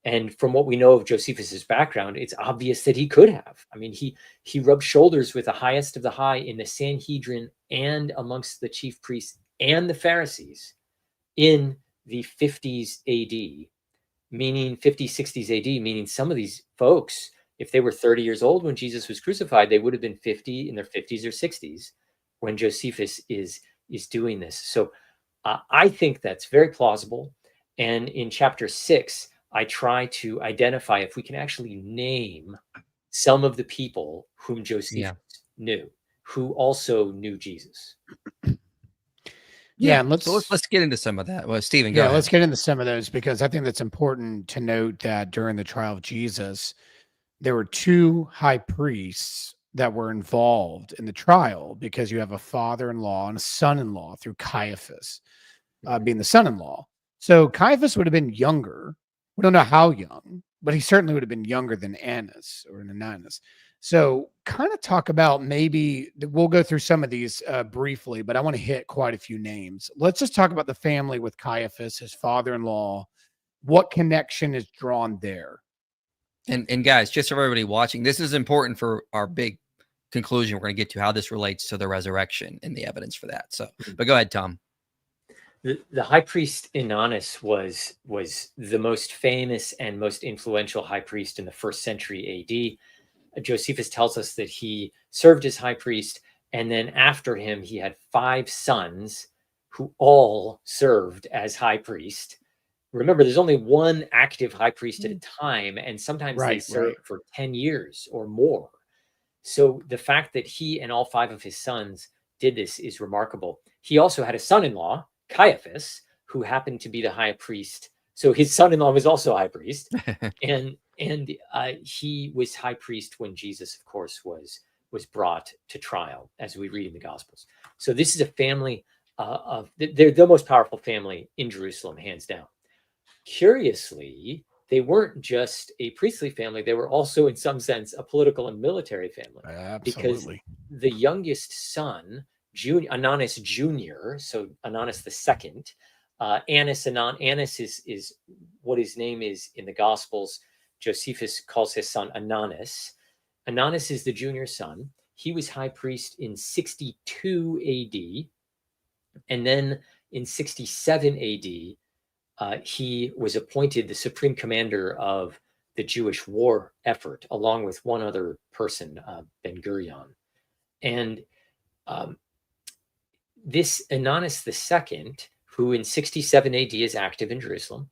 And from what we know of Josephus's background, it's obvious that he could have. I mean, he rubbed shoulders with the highest of the high in the Sanhedrin and amongst the chief priests and the Pharisees in the 50s AD, meaning 50s, 60s AD, meaning some of these folks, if they were 30 years old when Jesus was crucified, they would have been 50 in their 50s or 60s when Josephus is doing this. So I think that's very plausible. And in chapter 6, I try to identify if we can actually name some of the people whom Josephus knew, who also knew Jesus. Yeah, and let's get into some of that. Well, Stephen, go ahead. Let's get into some of those, because I think that's important to note that during the trial of Jesus, there were 2 high priests that were involved in the trial, because you have a father-in-law and a son-in-law through Caiaphas being the son-in-law. So Caiaphas would have been younger. We don't know how young, but he certainly would have been younger than Annas or Ananias. So kind of talk about, maybe we'll go through some of these briefly, but I want to hit quite a few names. Let's just talk about the family with Caiaphas, his father-in-law. What connection is drawn there? And guys, just for everybody watching, this is important for our big conclusion we're going to get to, how this relates to the resurrection and the evidence for that. So, but go ahead, Tom. The high priest Ananias was the most famous and most influential high priest in the 1st century AD. Josephus tells us that he served as high priest, and then after him, he had 5 sons who all served as high priest. remember, there's only one active high priest at a time, and sometimes they Right, serve right. for 10 years or more. So the fact that he and all 5 of his sons did this is remarkable. He also had a son-in-law, Caiaphas, who happened to be the high priest. So his son-in-law was also high priest, and he was high priest when Jesus, of course, was brought to trial, as we read in the Gospels. So this is a family they're the most powerful family in Jerusalem, hands down. Curiously, they weren't just a priestly family, they were also, in some sense, a political and military family. Absolutely. Because the youngest son, Ananus Jr., so Ananus II, Annas is what his name is in the Gospels. Josephus calls his son Ananus. Ananus is the junior son. He was high priest in 62 AD. And then in 67 AD, he was appointed the supreme commander of the Jewish war effort, along with one other person, Ben-Gurion. And this Ananus II, who in 67 AD is active in Jerusalem,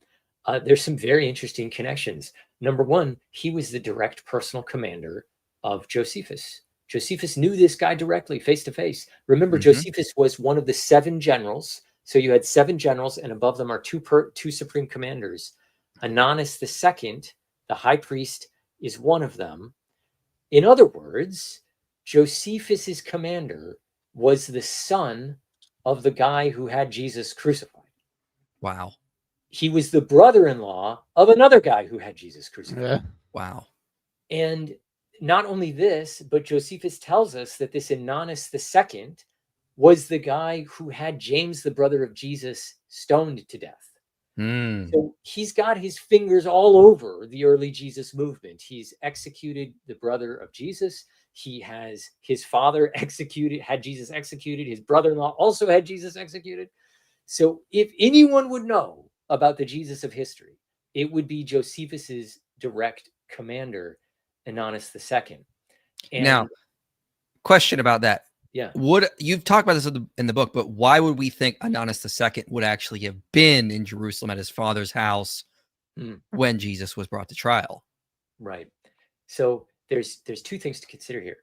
there's some very interesting connections. Number one, he was the direct personal commander of Josephus. Josephus knew this guy directly, face to face. Remember, Josephus was one of the 7 generals. So you had 7 generals, and above them are two supreme commanders. Ananus II, the high priest, is one of them. In other words, Josephus's commander was the son of the guy who had Jesus crucified. Wow. He was the brother-in-law of another guy who had Jesus crucified. Yeah. Wow. And not only this, but Josephus tells us that this Ananus II was the guy who had James, the brother of Jesus, stoned to death. So he's got his fingers all over the early Jesus movement. He's executed the brother of Jesus. He has his father executed, had Jesus executed. His brother-in-law also had Jesus executed. So if anyone would know about the Jesus of history, it would be Josephus's direct commander, Ananus II. And now, question about that. Yeah. You've talked about this in the book, but why would we think Ananus II would actually have been in Jerusalem at his father's house when Jesus was brought to trial? Right. So there's 2 things to consider here.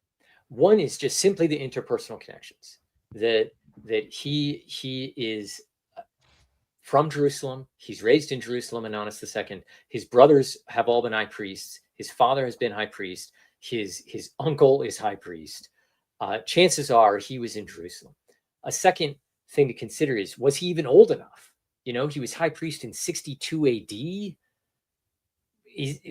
One is just simply the interpersonal connections, that he is from Jerusalem. He's raised in Jerusalem, Ananus II. His brothers have all been high priests. His father has been high priest. His uncle is high priest. Chances are he was in Jerusalem. A second thing to consider is, was he even old enough? You know, he was high priest in 62 AD.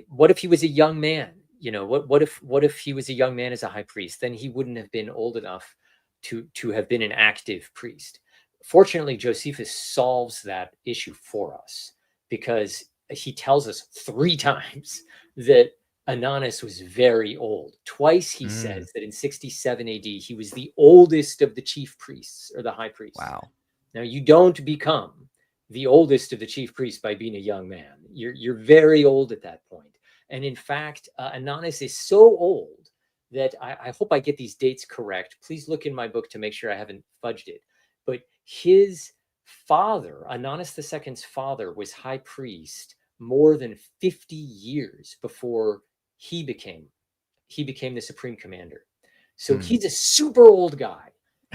What if he was a young man? You know, what if he was a young man as a high priest? Then he wouldn't have been old enough to have been an active priest. Fortunately, Josephus solves that issue for us, because he tells us 3 times that Ananus was very old. Twice he says that in 67 AD, he was the oldest of the chief priests, or the high priests. Wow. Now, you don't become the oldest of the chief priests by being a young man. You're very old at that point. And in fact, Ananus is so old that I hope I get these dates correct. Please look in my book to make sure I haven't fudged it. But his father, Ananus II's father, was high priest more than 50 years before he became the supreme commander. So he's a super old guy.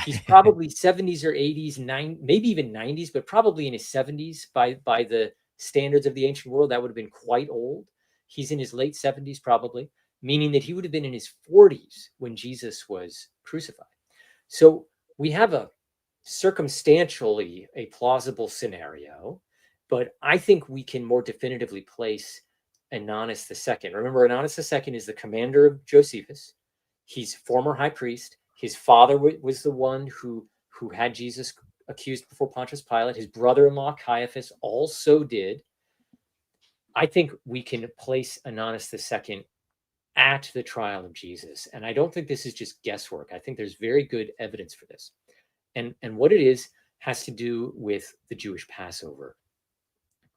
He's probably 70s or 80s, maybe even 90s, but probably in his 70s by the standards of the ancient world. That would have been quite old. He's in his late 70s probably, meaning that he would have been in his 40s when Jesus was crucified. So we have a circumstantially a plausible scenario, but I think we can more definitively place Ananus II. Remember, Ananus II is the commander of Josephus. He's former high priest. His father was the one who had Jesus accused before Pontius Pilate. His brother-in-law, Caiaphas, also did. I think we can place Ananus II at the trial of Jesus. And I don't think this is just guesswork. I think there's very good evidence for this. And what it is has to do with the Jewish Passover.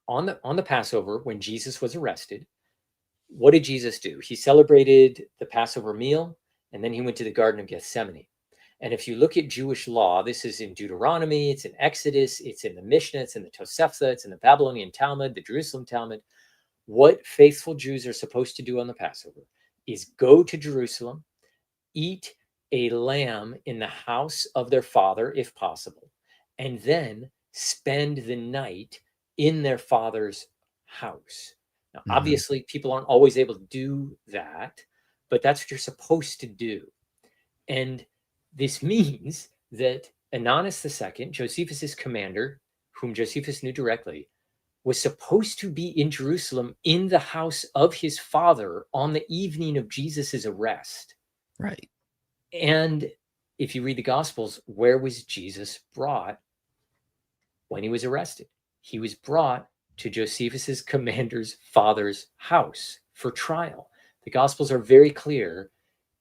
On the Passover, when Jesus was arrested, what did Jesus do? He celebrated the Passover meal, and then he went to the Garden of Gethsemane. And if you look at Jewish law, this is in Deuteronomy, it's in Exodus, it's in the Mishnah, it's in the Tosefta, it's in the Babylonian Talmud, the Jerusalem Talmud. What faithful Jews are supposed to do on the Passover is go to Jerusalem, eat a lamb in the house of their father, if possible, and then spend the night in their father's house. Now, obviously, people aren't always able to do that, but that's what you're supposed to do. And this means that Ananus II, Josephus's commander, whom Josephus knew directly, was supposed to be in Jerusalem in the house of his father on the evening of Jesus's arrest. Right. And if you read the Gospels, where was Jesus brought when he was arrested? He was brought to Josephus's commander's father's house for trial. The Gospels are very clear.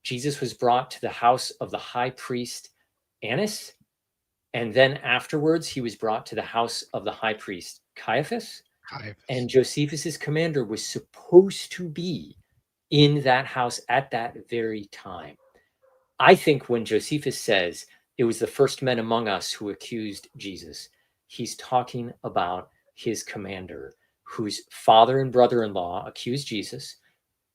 Jesus was brought to the house of the high priest Annas, and then afterwards he was brought to the house of the high priest Caiaphas. And Josephus's commander was supposed to be in that house at that very time. I think when Josephus says it was the first men among us who accused Jesus, he's talking about his commander, whose father and brother-in-law accused Jesus.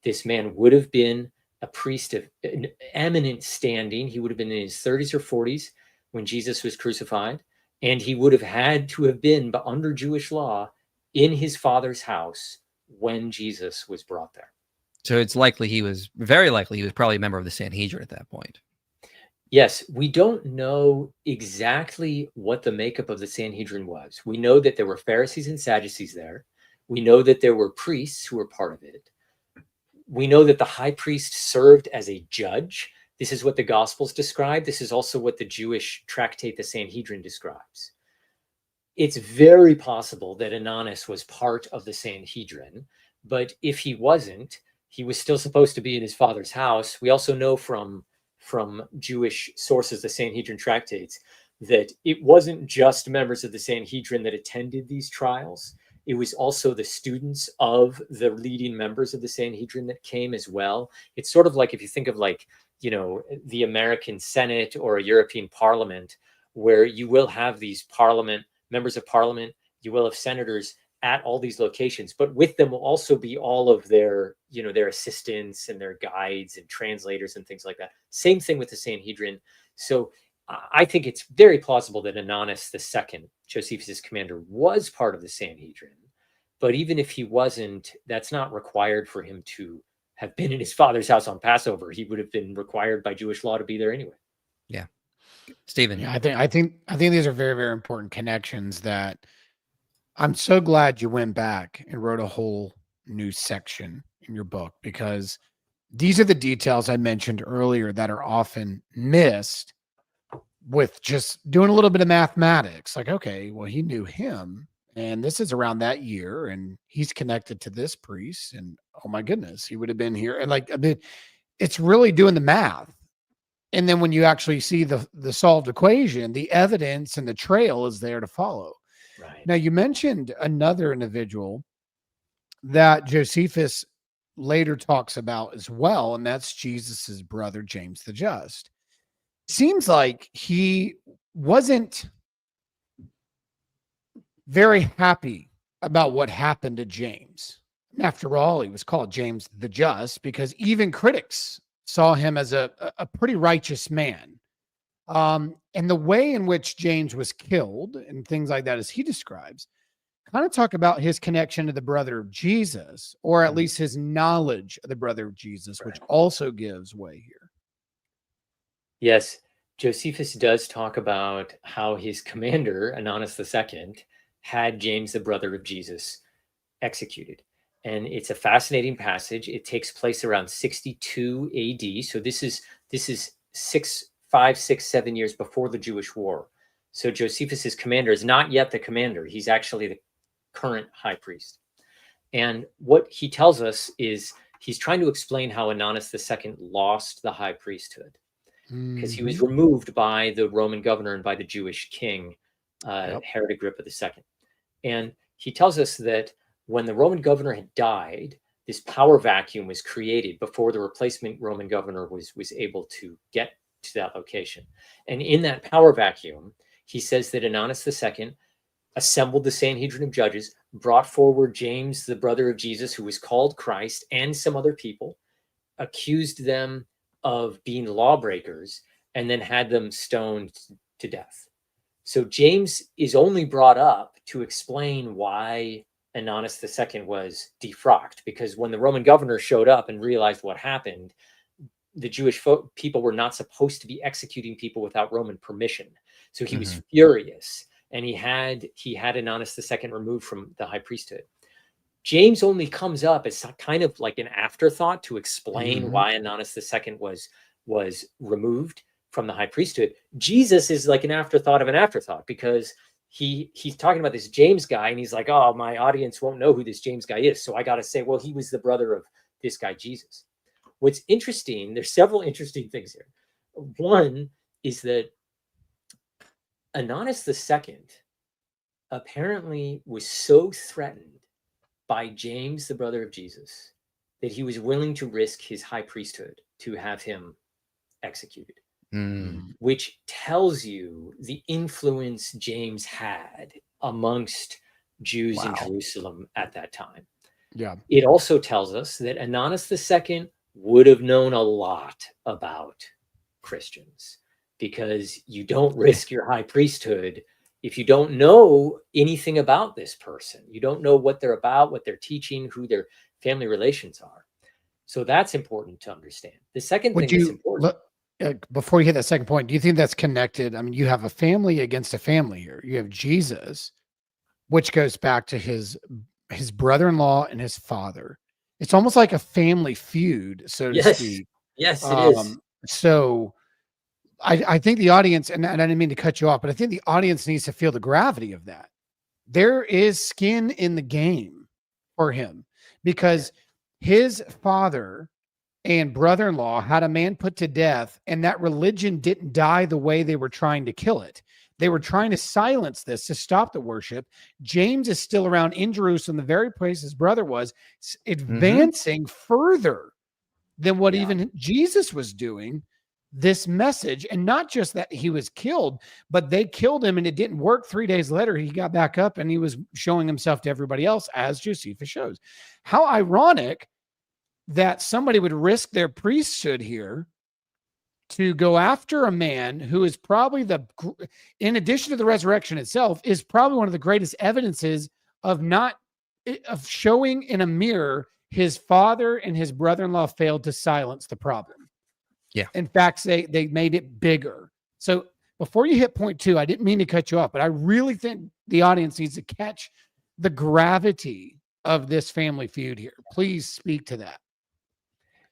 This man would have been a priest of an eminent standing. He would have been in his 30s or 40s when Jesus was crucified, and he would have had to have been, but under Jewish law, in his father's house when Jesus was brought there. So it's likely very likely he was probably a member of the Sanhedrin at that point. Yes, we don't know exactly what the makeup of the Sanhedrin was. We know that there were Pharisees and Sadducees there. We know that there were priests who were part of it. We know that the high priest served as a judge. This is what the Gospels describe. This is also what the Jewish tractate, the Sanhedrin, describes. It's very possible that Ananus was part of the Sanhedrin, but if he wasn't, he was still supposed to be in his father's house. We also know from Jewish sources, the Sanhedrin tractates, that it wasn't just members of the Sanhedrin that attended these trials. It was also the students of the leading members of the Sanhedrin that came as well. It's sort of like if you think of like, you know, the American Senate or a European Parliament, where you will have these members of parliament, you will have senators at all these locations, but with them will also be all of their, you know, their assistants and their guides and translators and things like that. Same thing with the Sanhedrin. So I think it's very plausible that Ananus II, Josephus' commander, was part of the Sanhedrin. But even if he wasn't, that's not required for him to have been in his father's house on Passover. He would have been required by Jewish law to be there anyway. Yeah. Stephen. Yeah, I think these are very, very important connections that I'm so glad you went back and wrote a whole new section in your book, because these are the details I mentioned earlier that are often missed with just doing a little bit of mathematics. Like, okay, well, he knew him, and this is around that year, and he's connected to this priest, and oh my goodness, he would have been here. And like, I mean, it's really doing the math. And then when you actually see the solved equation, the evidence and the trail is there to follow. Right. Now, you mentioned another individual that Josephus later talks about as well, and that's Jesus's brother, James the Just. Seems like he wasn't very happy about what happened to James. After all, he was called James the Just because even critics saw him as a pretty righteous man. And the way in which James was killed and things like that, as he describes, kind of talk about his connection to the brother of Jesus, or at least his knowledge of the brother of Jesus, which also gives way here. Yes, Josephus does talk about how his commander, Ananus II, had James, the brother of Jesus, executed. And it's a fascinating passage. It takes place around 62 AD. So this is 5, 6, 7 years before the Jewish War. So Josephus's commander is not yet the commander. He's actually the current high priest. And what he tells us is he's trying to explain how Ananus II lost the high priesthood, because he was removed by the Roman governor and by the Jewish king, Herod Agrippa II. And he tells us that when the Roman governor had died, this power vacuum was created before the replacement Roman governor was able to get to that location. And in that power vacuum, he says that Ananus II assembled the Sanhedrin of judges, brought forward James, the brother of Jesus, who was called Christ, and some other people, accused them of being lawbreakers, and then had them stoned to death. So James is only brought up to explain why Ananus II was defrocked, because when the Roman governor showed up and realized what happened, the Jewish people were not supposed to be executing people without Roman permission. So he was furious, and he had Ananus II removed from the high priesthood. James only comes up as kind of like an afterthought to explain why Ananus II was removed from the high priesthood. Jesus is like an afterthought of an afterthought, because he's talking about this James guy, and he's like, oh, my audience won't know who this James guy is, so I got to say, well, he was the brother of this guy Jesus. What's interesting, there's several interesting things here. One is that Ananus II apparently was so threatened by James, the brother of Jesus, that he was willing to risk his high priesthood to have him executed, which tells you the influence James had amongst Jews in Jerusalem at that time. Yeah. It also tells us that Ananus II would have known a lot about Christians, because you don't risk your high priesthood if you don't know anything about this person. You don't know what they're about, what they're teaching, who their family relations are. So that's important to understand. The second thing that's important. Before you hit that second point, do you think that's connected? I mean, you have a family against a family here. You have Jesus, which goes back to his brother-in-law and his father. It's almost like a family feud, so to speak. Yes, it is. So I think the audience, and I didn't mean to cut you off, but I think the audience needs to feel the gravity of that. There is skin in the game for him, because his father and brother-in-law had a man put to death, and that religion didn't die the way they were trying to kill it. They were trying to silence this, to stop the worship. James is still around in Jerusalem, the very place his brother was, advancing further than what even Jesus was doing, this message. And not just that he was killed, but they killed him and it didn't work. 3 days later, he got back up and he was showing himself to everybody else, as Josephus shows. How ironic that somebody would risk their priesthood here to go after a man who is probably in addition to the resurrection itself, is probably one of the greatest evidences of showing in a mirror his father and his brother-in-law failed to silence the problem. Yeah. In fact, they made it bigger. So before you hit point 2, I didn't mean to cut you off, but I really think the audience needs to catch the gravity of this family feud here. Please speak to that.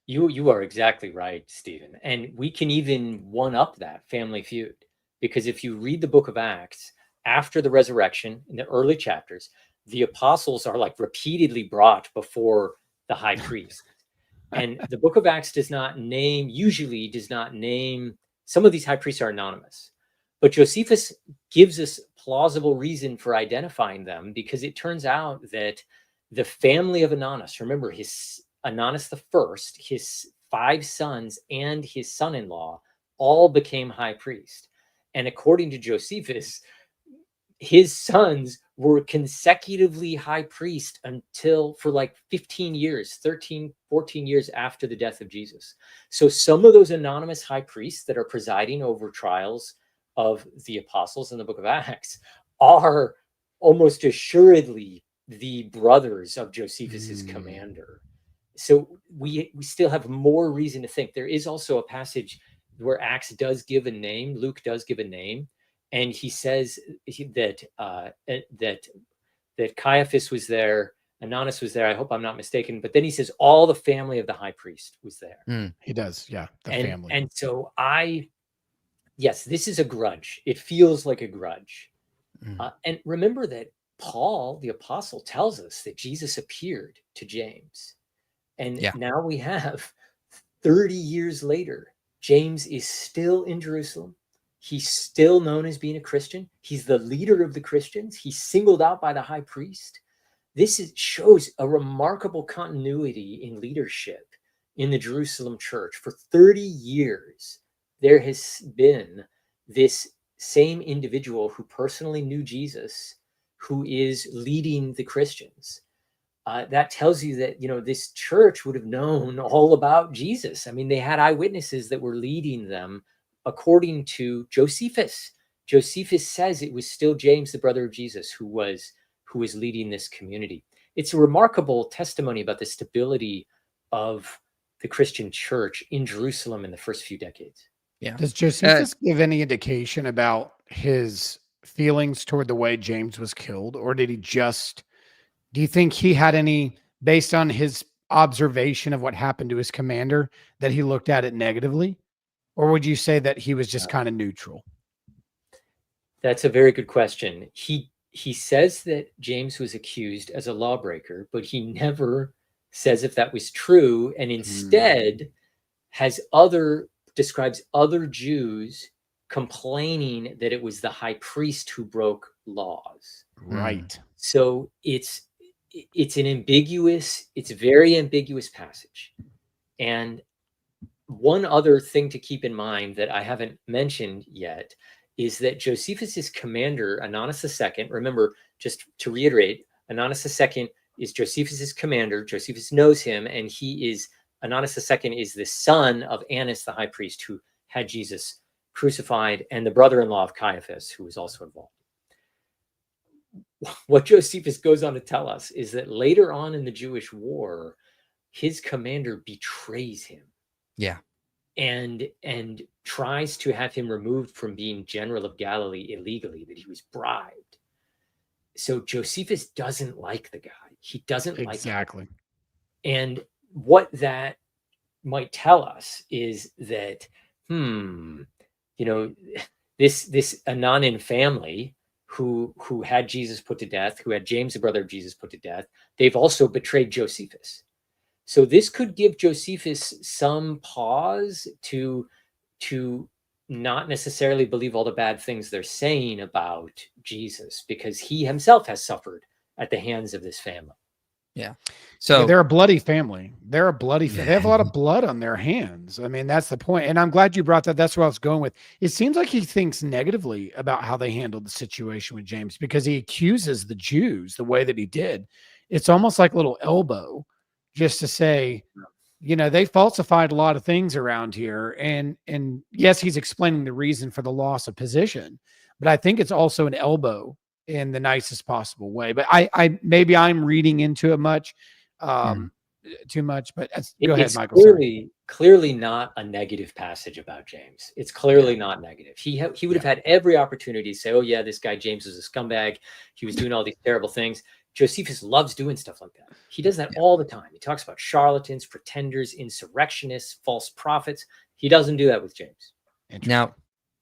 You are exactly right, Stephen. And we can even one-up that family feud, because if you read the book of Acts, after the resurrection, in the early chapters, the apostles are like repeatedly brought before the high priest. And the book of Acts usually does not name, some of these high priests are anonymous. But Josephus gives us plausible reason for identifying them, because it turns out that the family of Ananus, remember Ananus I, his 5 sons and his son-in-law all became high priest. And according to Josephus, his sons were consecutively high priest for like 15 years, 13, 14 years after the death of Jesus. So some of those anonymous high priests that are presiding over trials of the apostles in the book of Acts are almost assuredly the brothers of Josephus's commander. So we still have more reason to think. There is also a passage where Acts does give a name, Luke does give a name, and he says that Caiaphas was there, Ananus was there. I hope I'm not mistaken. But then he says all the family of the high priest was there. He does, yeah, family. And so yes, this is a grudge. It feels like a grudge. And remember that Paul, the apostle, tells us that Jesus appeared to James. And now we have 30 years later, James is still in Jerusalem. He's still known as being a Christian. He's the leader of the Christians. He's singled out by the high priest. This shows a remarkable continuity in leadership in the Jerusalem church. For 30 years, there has been this same individual who personally knew Jesus, who is leading the Christians. That tells you that, this church would have known all about Jesus. I mean, they had eyewitnesses that were leading them according to Josephus. Josephus says it was still James, the brother of Jesus, who was leading this community. It's a remarkable testimony about the stability of the Christian church in Jerusalem in the first few decades. Yeah. Does Josephus give any indication about his feelings toward the way James was killed? Or did he just, do you think he had any, based on his observation of what happened to his commander, that he looked at it negatively? Or would you say that he was just kind of neutral? That's a very good question. He says that James was accused as a lawbreaker, but he never says if that was true, and instead describes other Jews complaining that it was the high priest who broke laws. Right. So it's a very ambiguous passage. And one other thing to keep in mind that I haven't mentioned yet is that Josephus's commander, Ananus II, remember, just to reiterate, Ananus II is Josephus's commander. Josephus knows him, and Ananus II is the son of Annas, the high priest, who had Jesus crucified, and the brother-in-law of Caiaphas, who was also involved. What Josephus goes on to tell us is that later on in the Jewish war, his commander betrays him. Yeah. And tries to have him removed from being general of Galilee illegally, that he was bribed. So Josephus doesn't like the guy. He doesn't like him. Exactly. And what that might tell us is that, this Ananin family who had Jesus put to death, who had James, the brother of Jesus, put to death, they've also betrayed Josephus. So this could give Josephus some pause to not necessarily believe all the bad things they're saying about Jesus, because he himself has suffered at the hands of this family. Yeah. So they're a bloody family. They have a lot of blood on their hands. I mean, that's the point. And I'm glad you brought that. That's what I was going with. It seems like he thinks negatively about how they handled the situation with James, because he accuses the Jews the way that he did. It's almost like a little elbow, just to say, they falsified a lot of things around here. And yes, he's explaining the reason for the loss of position, but I think it's also an elbow in the nicest possible way. But I maybe I'm reading into it too much, but go ahead, Michael. Clearly not a negative passage about James. It's clearly not negative. He would have had every opportunity to say, oh yeah, this guy James was a scumbag. He was doing all these terrible things. Josephus loves doing stuff like that. He does that all the time. He talks about charlatans, pretenders, insurrectionists, false prophets. He doesn't do that with James. Now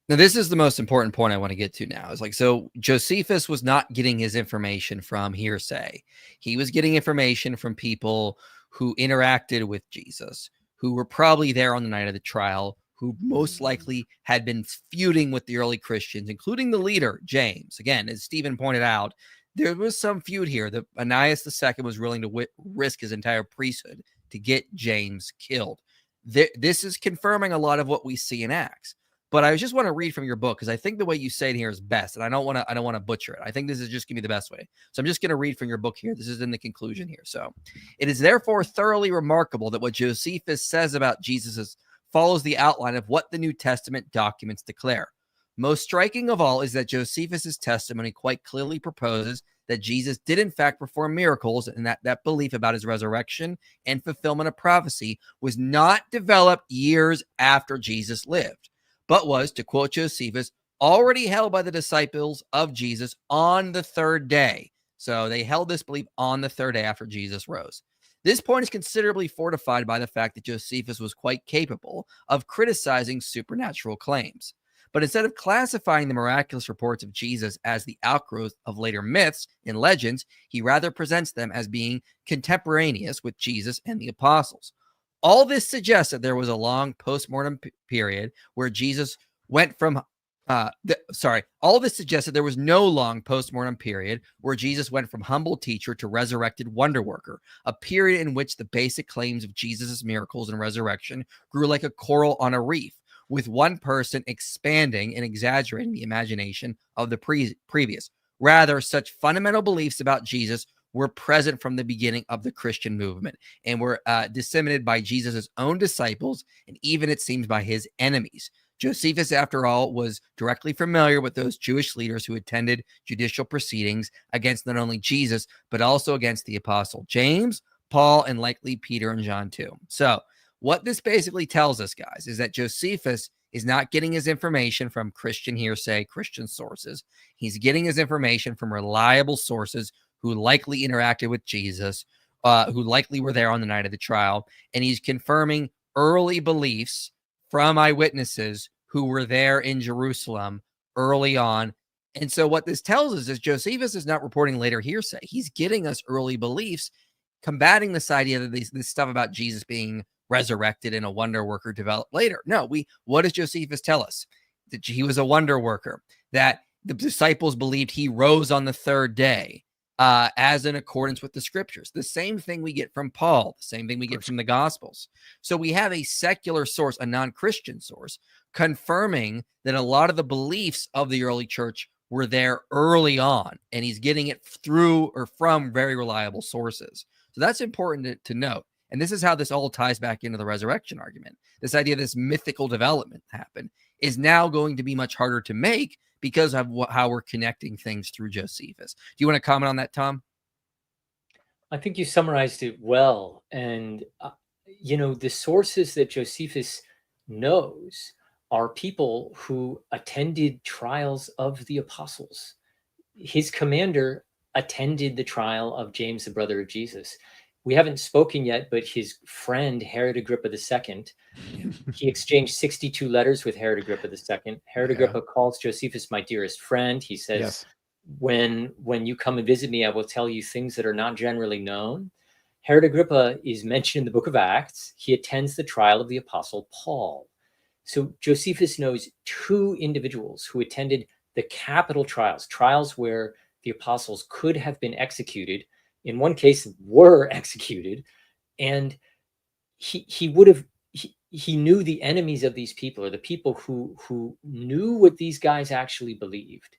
this is the most important point I want to get to now. Is so Josephus was not getting his information from hearsay. He was getting information from people who interacted with Jesus, who were probably there on the night of the trial, who most likely had been feuding with the early Christians, including the leader, James. Again, as Stephen pointed out, there was some feud here. That Ananias II was willing to risk his entire priesthood to get James killed. This is confirming a lot of what we see in Acts. But I just want to read from your book, because I think the way you say it here is best, and I don't want to butcher it. I think this is just going to be the best way. So I'm just going to read from your book here. This is in the conclusion here. So it is therefore thoroughly remarkable that what Josephus says about Jesus follows the outline of what the New Testament documents declare. Most striking of all is that Josephus's testimony quite clearly proposes that Jesus did in fact perform miracles, and that belief about his resurrection and fulfillment of prophecy was not developed years after Jesus lived, but was, to quote Josephus, already held by the disciples of Jesus on the third day. So they held this belief on the third day after Jesus rose. This point is considerably fortified by the fact that Josephus was quite capable of criticizing supernatural claims. But instead of classifying the miraculous reports of Jesus as the outgrowth of later myths and legends, he rather presents them as being contemporaneous with Jesus and the apostles. All this suggests that there was a long post-mortem period where Jesus went from all this suggests that there was no long post-mortem period where Jesus went from humble teacher to resurrected wonder worker, a period in which the basic claims of Jesus' miracles and resurrection grew like a coral on a reef, with one person expanding and exaggerating the imagination of the previous. Rather, such fundamental beliefs about Jesus were present from the beginning of the Christian movement and were disseminated by Jesus' own disciples and even, it seems, by his enemies. Josephus, after all, was directly familiar with those Jewish leaders who attended judicial proceedings against not only Jesus, but also against the apostle James, Paul, and likely Peter and John too. So what this basically tells us, guys, is that Josephus is not getting his information from Christian hearsay, Christian sources. He's getting his information from reliable sources who likely interacted with Jesus, who likely were there on the night of the trial. And he's confirming early beliefs from eyewitnesses who were there in Jerusalem early on. And so what this tells us is Josephus is not reporting later hearsay. He's getting us early beliefs, combating this idea that this stuff about Jesus being resurrected and a wonder worker developed later. No, what does Josephus tell us? That he was a wonder worker, that the disciples believed he rose on the third day, as in accordance with the scriptures. The same thing we get from Paul, the same thing we get from the Gospels. So we have a secular source, a non-Christian source, confirming that a lot of the beliefs of the early church were there early on, and he's getting it through or from very reliable sources. So that's important to note. And this is how this all ties back into the resurrection argument. This idea of this mythical development happened is now going to be much harder to make because of how we're connecting things through Josephus. Do you want to comment on that, Tom? I think you summarized it well. And, the sources that Josephus knows are people who attended trials of the apostles. His commander attended the trial of James, the brother of Jesus. We haven't spoken yet, but his friend, Herod Agrippa II, he exchanged 62 letters with Herod Agrippa II. Herod Agrippa calls Josephus my dearest friend. He says, when you come and visit me, I will tell you things that are not generally known. Herod Agrippa is mentioned in the book of Acts. He attends the trial of the apostle Paul. So Josephus knows two individuals who attended the capital trials where the apostles could have been executed. In one case, were executed, and he knew the enemies of these people, or the people who knew what these guys actually believed.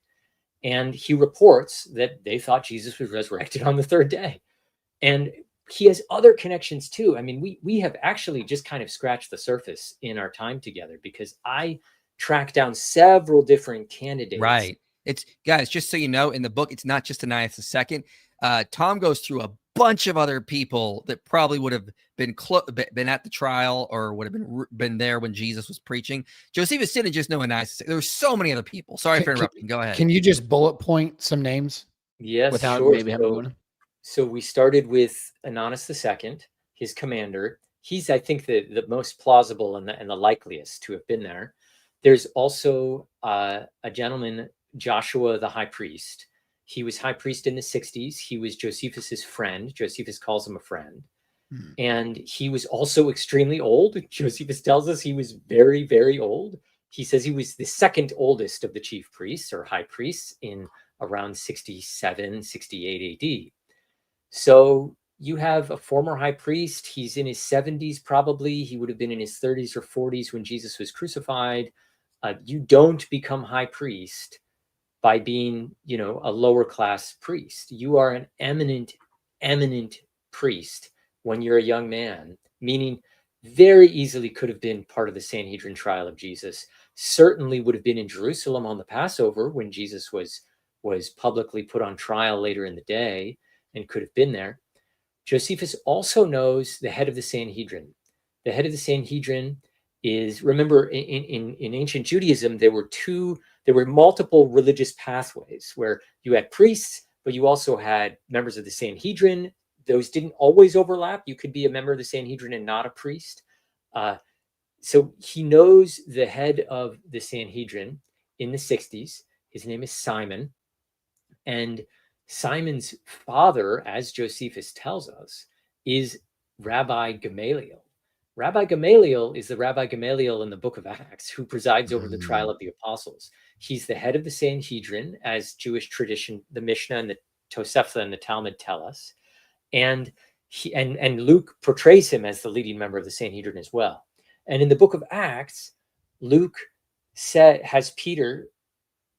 And he reports that they thought Jesus was resurrected on the third day. And he has other connections too. I mean, we have actually just kind of scratched the surface in our time together, because I tracked down several different candidates. Right. It's, guys, just so you know, in the book, it's not just Ananias II. Tom goes through a bunch of other people that probably would have been at the trial or would have been there when Jesus was preaching. Josephus didn't just know Ananias. There were so many other people. Sorry for interrupting. Go ahead. Can you just bullet point some names? Yes, without sure. maybe having one. So we started with Ananias II, his commander. He's, I think, the most plausible and the likeliest to have been there. There's also a gentleman, Joshua the high priest. He was high priest in the 60s. He was Josephus's friend. Josephus calls him a friend. And he was also extremely old. Josephus tells us he was very, very old. He says he was the second oldest of the chief priests or high priests in around 67, 68 AD. So you have a former high priest. He's in his 70s probably. He would have been in his 30s or 40s when Jesus was crucified. You don't become high priest by being, a lower class priest. You are an eminent priest when you're a young man, meaning very easily could have been part of the Sanhedrin trial of Jesus. Certainly would have been in Jerusalem on the Passover when Jesus was publicly put on trial later in the day, and could have been there. Josephus also knows the head of the Sanhedrin. The head of the Sanhedrin is, remember, in ancient Judaism, there were multiple religious pathways where you had priests, but you also had members of the Sanhedrin. Those didn't always overlap. You could be a member of the Sanhedrin and not a priest. So he knows the head of the Sanhedrin in the 60s. His name is Simon. And Simon's father, as Josephus tells us, is Rabbi Gamaliel. Rabbi Gamaliel is the Rabbi Gamaliel in the book of Acts who presides over the trial of the apostles. He's the head of the Sanhedrin, as Jewish tradition, the Mishnah and the Tosefta and the Talmud tell us. And Luke portrays him as the leading member of the Sanhedrin as well. And in the book of Acts, Luke has Peter,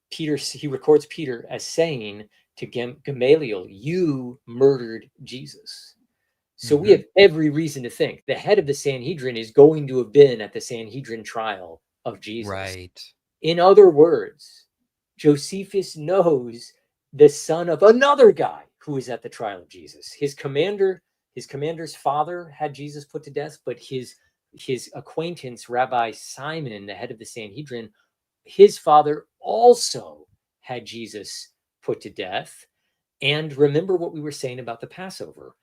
he records Peter as saying to Gamaliel, "You murdered Jesus." So we have every reason to think the head of the Sanhedrin is going to have been at the Sanhedrin trial of Jesus. Right. In other words, Josephus knows the son of another guy who was at the trial of Jesus. His commander's father had Jesus put to death, but his acquaintance, Rabbi Simon, the head of the Sanhedrin, his father also had Jesus put to death. And remember what we were saying about the Passover.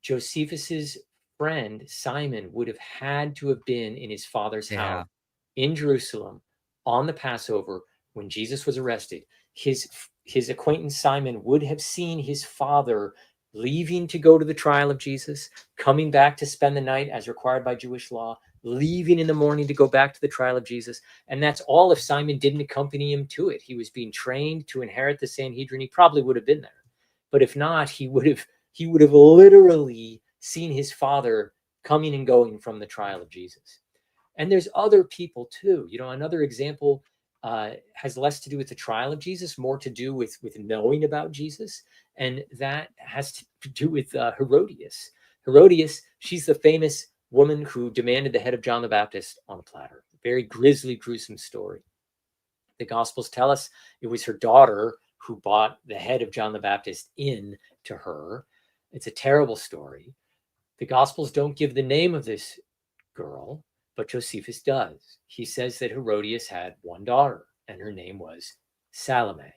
Josephus's friend Simon would have had to have been in his father's house in Jerusalem on the Passover when Jesus was arrested. His acquaintance Simon would have seen his father leaving to go to the trial of Jesus, coming back to spend the night as required by Jewish law, leaving in the morning to go back to the trial of Jesus. And that's all if Simon didn't accompany him to it. He was being trained to inherit the Sanhedrin. He probably would have been there. But if not, he would have literally seen his father coming and going from the trial of Jesus. And there's other people too. Another example has less to do with the trial of Jesus, more to do with knowing about Jesus. And that has to do with Herodias. Herodias, she's the famous woman who demanded the head of John the Baptist on a platter. Very grisly, gruesome story. The Gospels tell us it was her daughter who bought the head of John the Baptist in to her. It's a terrible story. The Gospels don't give the name of this girl, but Josephus does. He says that Herodias had one daughter, and her name was Salome.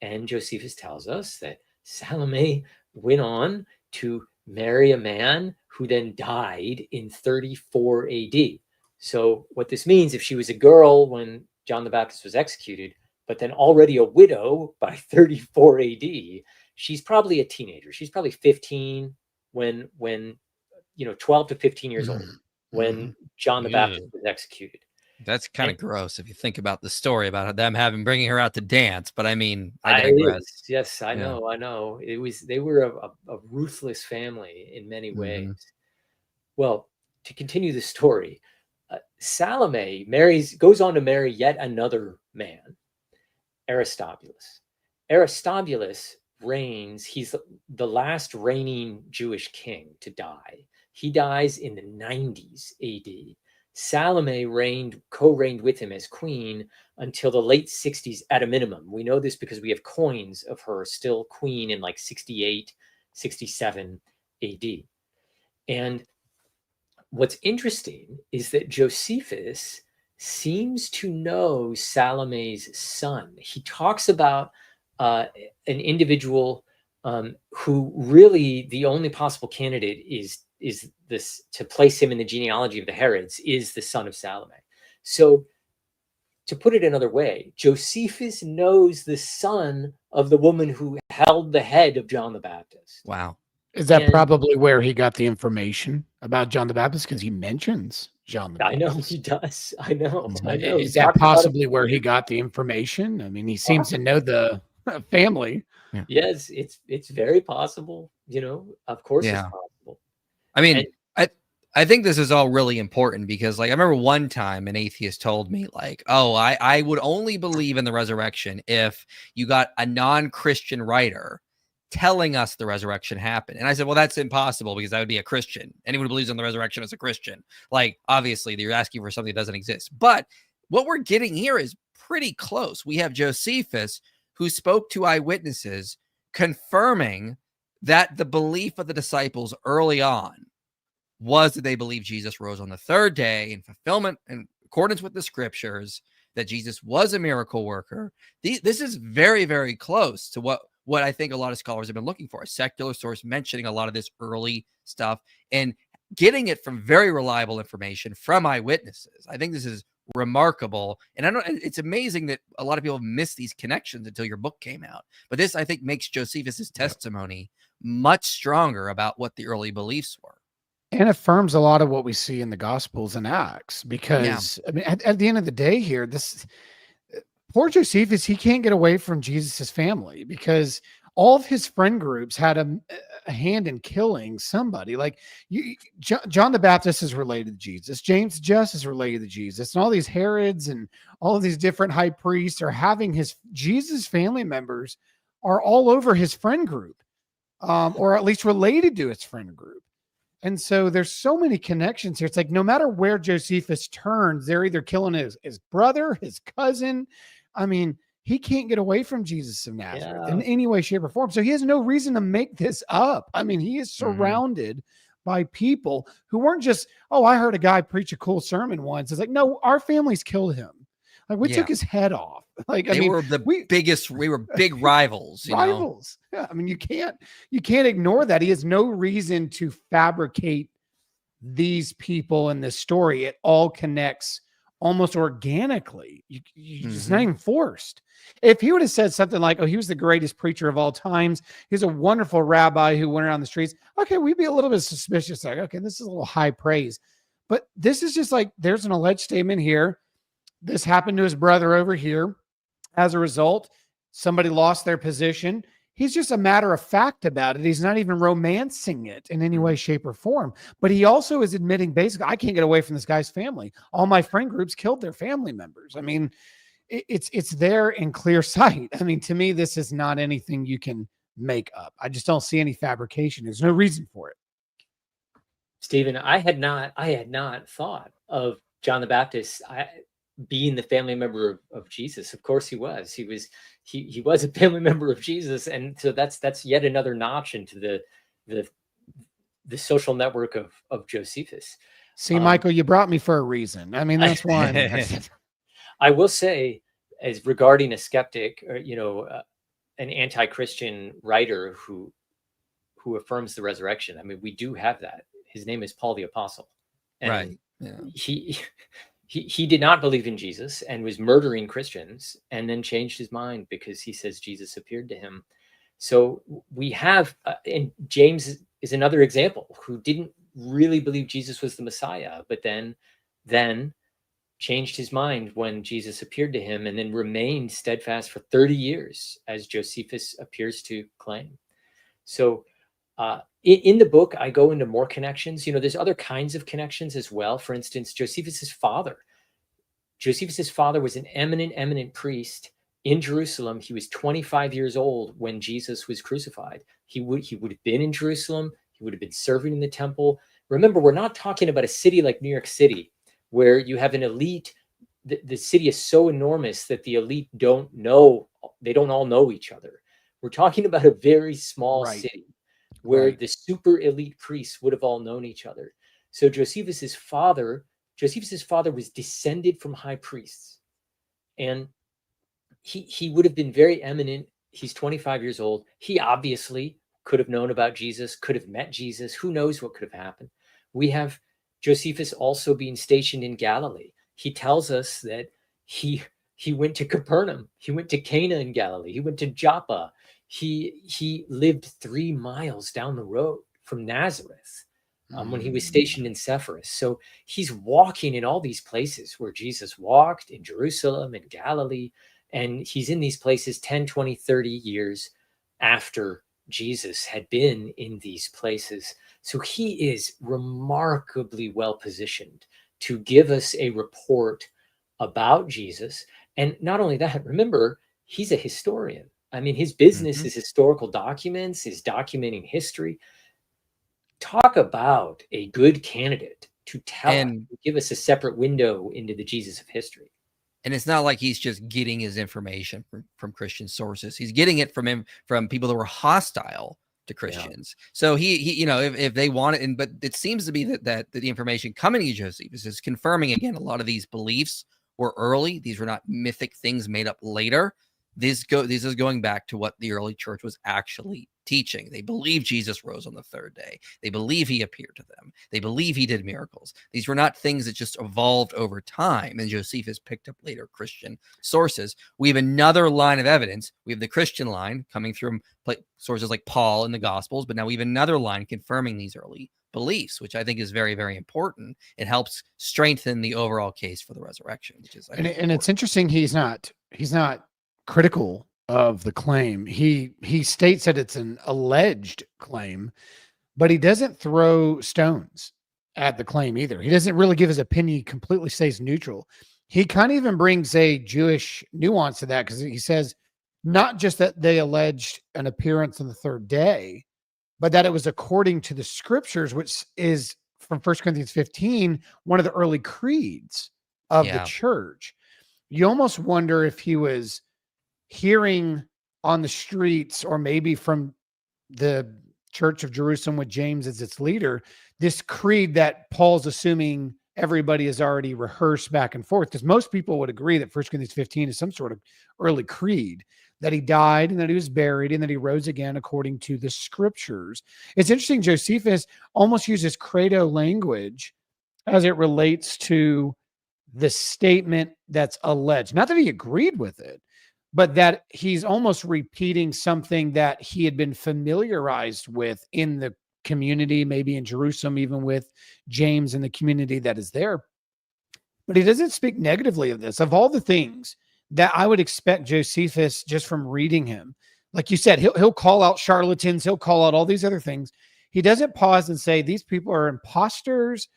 And Josephus tells us that Salome went on to marry a man who then died in 34 AD. So what this means, if she was a girl when John the Baptist was executed, but then already a widow by 34 AD, she's probably a teenager. She's probably 15 when 12 to 15 years old when John the Baptist was executed. That's kind of gross if you think about the story about them bringing her out to dance. But I mean, I digress. Yes, I know. They were a ruthless family in many ways. Well, to continue the story, Salome goes on to marry yet another man, Aristobulus. Aristobulus reigns. He's the last reigning Jewish king to die. He dies in the 90s AD. Salome co-reigned with him as queen until the late 60s at a minimum. We know this because we have coins of her still queen in like 68, 67 AD. And what's interesting is that Josephus seems to know Salome's son. He talks about an individual who really the only possible candidate is this to place him in the genealogy of the Herods is the son of Salome. So to put it another way, Josephus knows the son of the woman who held the head of John the Baptist. Wow. Is that probably where he got the information about John the Baptist? Because he mentions John the Baptist. I know he does. I know. Is that possibly where he got the information? I mean, he seems to know the family. Yeah. Yes, it's very possible. Of course it's possible. I mean, I think this is all really important because, like, I remember one time an atheist told me, like, oh, I would only believe in the resurrection if you got a non-Christian writer telling us the resurrection happened. And I said, well, that's impossible because I would be a Christian. Anyone who believes in the resurrection is a Christian. Like, obviously, you're asking for something that doesn't exist. But what we're getting here is pretty close. We have Josephus, who spoke to eyewitnesses, confirming that the belief of the disciples early on was that they believed Jesus rose on the third day in fulfillment in accordance with the scriptures, that Jesus was a miracle worker. This is very, very close to what I think a lot of scholars have been looking for, a secular source mentioning a lot of this early stuff and getting it from very reliable information from eyewitnesses. I think this is remarkable. And it's amazing that a lot of people have missed these connections until your book came out. But this, I think, makes Josephus's testimony much stronger about what the early beliefs were. And affirms a lot of what we see in the Gospels and Acts, because I mean, at the end of the day here, this poor Josephus, he can't get away from Jesus's family, because all of his friend groups had a hand in killing somebody. Like John the Baptist is related to Jesus. James Just is related to Jesus. And all these Herods and all of these different high priests are having Jesus family members are all over his friend group, or at least related to his friend group. And so there's so many connections here. It's like no matter where Josephus turns, they're either killing his brother, his cousin. I mean, he can't get away from Jesus of Nazareth in any way, shape, or form. So he has no reason to make this up. I mean, he is surrounded by people who weren't just, oh, I heard a guy preach a cool sermon once. It's like, no, our families killed him. Like we took his head off. Like we were big rivals. Rivals. Yeah. I mean, you can't ignore that. He has no reason to fabricate these people in this story. It all connects almost organically. It's not even forced. If he would have said something like, oh, he was the greatest preacher of all times, he's a wonderful rabbi who went around the streets, okay, we'd be a little bit suspicious. Like, okay, this is a little high praise. But this is just like, there's an alleged statement here. This happened to his brother over here. As a result, somebody lost their position. He's just a matter of fact about it. He's not even romancing it in any way, shape, or form. But he also is admitting, basically, I can't get away from this guy's family. All my friend groups killed their family members. I mean, it's there in clear sight. I mean, to me, this is not anything you can make up. I just don't see any fabrication. There's no reason for it. Stephen, I had not thought of John the Baptist being the family member of Jesus. Of course he was. He was a family member of Jesus. And so that's yet another notch into the social network of Josephus. See, Michael, you brought me for a reason. I mean, that's one. I will say, as regarding a skeptic or, an anti-Christian writer who affirms the resurrection. I mean, we do have that. His name is Paul the Apostle. And right. Yeah. He did not believe in Jesus and was murdering Christians, and then changed his mind because he says Jesus appeared to him. So we have, and James is another example, who didn't really believe Jesus was the Messiah, but then changed his mind when Jesus appeared to him, and then remained steadfast for 30 years, as Josephus appears to claim. So in the book, I go into more connections. There's other kinds of connections as well. For instance, Josephus's father was an eminent priest in Jerusalem. He was 25 years old when Jesus was crucified. He would have been in Jerusalem. He would have been serving in the temple. Remember, we're not talking about a city like New York City, where you have an elite. The city is so enormous that the elite don't all know each other. We're talking about a very small city where the super elite priests would have all known each other. So Josephus's father was descended from high priests, and he would have been very eminent. He's 25 years old. He obviously could have known about Jesus, could have met Jesus. Who knows what could have happened? We have Josephus also being stationed in Galilee. He tells us that he went to Capernaum. He went to Cana in Galilee. He went to Joppa. He lived 3 miles down the road from Nazareth when he was stationed in Sepphoris. So he's walking in all these places where Jesus walked, in Jerusalem and Galilee. And he's in these places 10, 20, 30 years after Jesus had been in these places. So he is remarkably well positioned to give us a report about Jesus. And not only that, remember, he's a historian. I mean, his business is historical documents, is documenting history. Talk about a good candidate to give us a separate window into the Jesus of history. And it's not like he's just getting his information from Christian sources. He's getting it from people that were hostile to Christians. Yeah. So he if they want it, but it seems to be that the information coming to Josephus is confirming again a lot of these beliefs were early. These were not mythic things made up later. This is going back to what the early church was actually teaching. They believe Jesus rose on the 3rd day. They believe he appeared to them. They believe he did miracles. These were not things that just evolved over time, and Josephus picked up later Christian sources. We have another line of evidence. We have the Christian line coming from sources like Paul in the Gospels, but now we have another line confirming these early beliefs, which I think is very, very important. It helps strengthen the overall case for the resurrection, which is, and it's interesting. He's not critical of the claim. He states that it's an alleged claim, but he doesn't throw stones at the claim either. He doesn't really give his opinion. He completely stays neutral. He kind of even brings a Jewish nuance to that, because he says not just that they alleged an appearance on the third day, but that it was according to the scriptures, which is from 1 Corinthians 15, one of the early creeds of the church. You almost wonder if he was hearing on the streets, or maybe from the Church of Jerusalem with James as its leader, this creed that Paul's assuming everybody has already rehearsed back and forth, because most people would agree that 1 Corinthians 15 is some sort of early creed, that he died and that he was buried and that he rose again according to the scriptures. It's interesting, Josephus almost uses credo language as it relates to the statement that's alleged. Not that he agreed with it, but that he's almost repeating something that he had been familiarized with in the community, maybe in Jerusalem, even with James and the community that is there. But he doesn't speak negatively of this. Of all the things that I would expect Josephus, just from reading him, like you said, he'll call out charlatans, he'll call out all these other things. He doesn't pause and say, these people are imposters.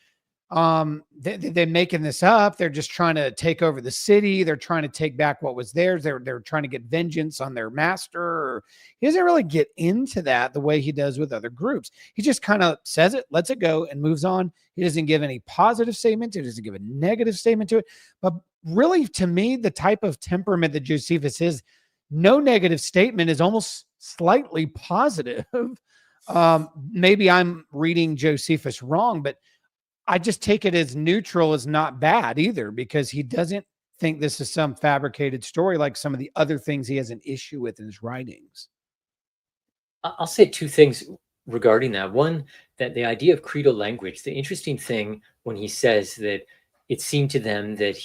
They're making this up. They're just trying to take over the city. They're trying to take back what was theirs. They're trying to get vengeance on their master. He doesn't really get into that the way he does with other groups. He just kind of says it, lets it go, and moves on. He doesn't give any positive statement. He doesn't give a negative statement to it. But really, to me, the type of temperament that Josephus is, no negative statement is almost slightly positive. Maybe I'm reading Josephus wrong, but I just take it as neutral is not bad either, because he doesn't think this is some fabricated story like some of the other things he has an issue with in his writings. I'll say two things regarding that. One, that the idea of creedal language, the interesting thing when he says that it seemed to them that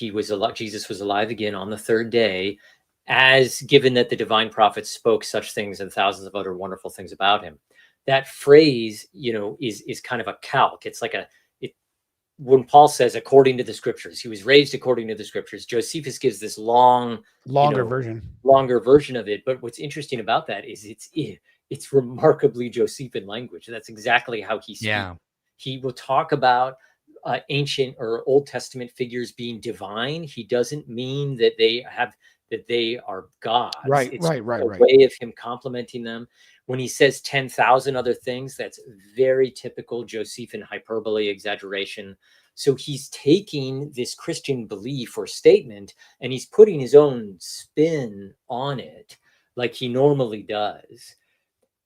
Jesus was alive again on the third day, as given that the divine prophets spoke such things and thousands of other wonderful things about him. That phrase, is kind of a calque. It's like when Paul says, according to the scriptures, he was raised according to the scriptures, Josephus gives this longer version of it. But what's interesting about that is it's remarkably Josephine language. That's exactly how he speaks. Yeah. He will talk about ancient or Old Testament figures being divine. He doesn't mean that they are gods. Right. It's a way of him complimenting them. When he says 10,000 other things, that's very typical Josephine hyperbole, exaggeration. So he's taking this Christian belief or statement and he's putting his own spin on it, like he normally does.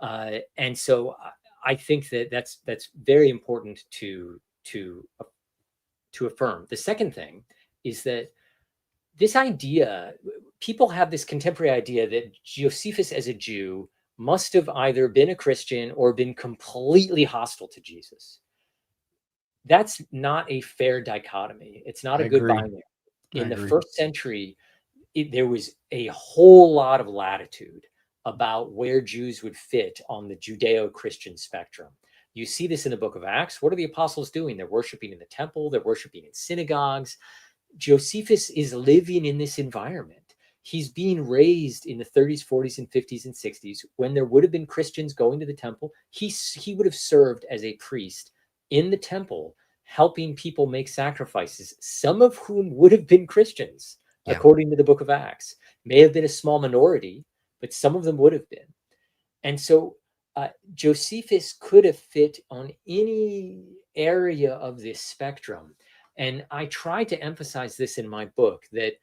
And so I think that that's very important to affirm. The second thing is that this idea, people have this contemporary idea that Josephus as a Jew must have either been a Christian or been completely hostile to Jesus. That's not a fair dichotomy. It's not a good binary. In the first century, there was a whole lot of latitude about where Jews would fit on the Judeo-Christian spectrum. You see this in the book of Acts. What are the apostles doing? They're worshiping in the temple. They're worshiping in synagogues. Josephus is living in this environment. He's being raised in the 30s, 40s, and 50s and 60s when there would have been Christians going to the temple. He would have served as a priest in the temple, helping people make sacrifices, some of whom would have been Christians, according to the book of Acts. May have been a small minority, but some of them would have been. And so Josephus could have fit on any area of this spectrum. And I try to emphasize this in my book, that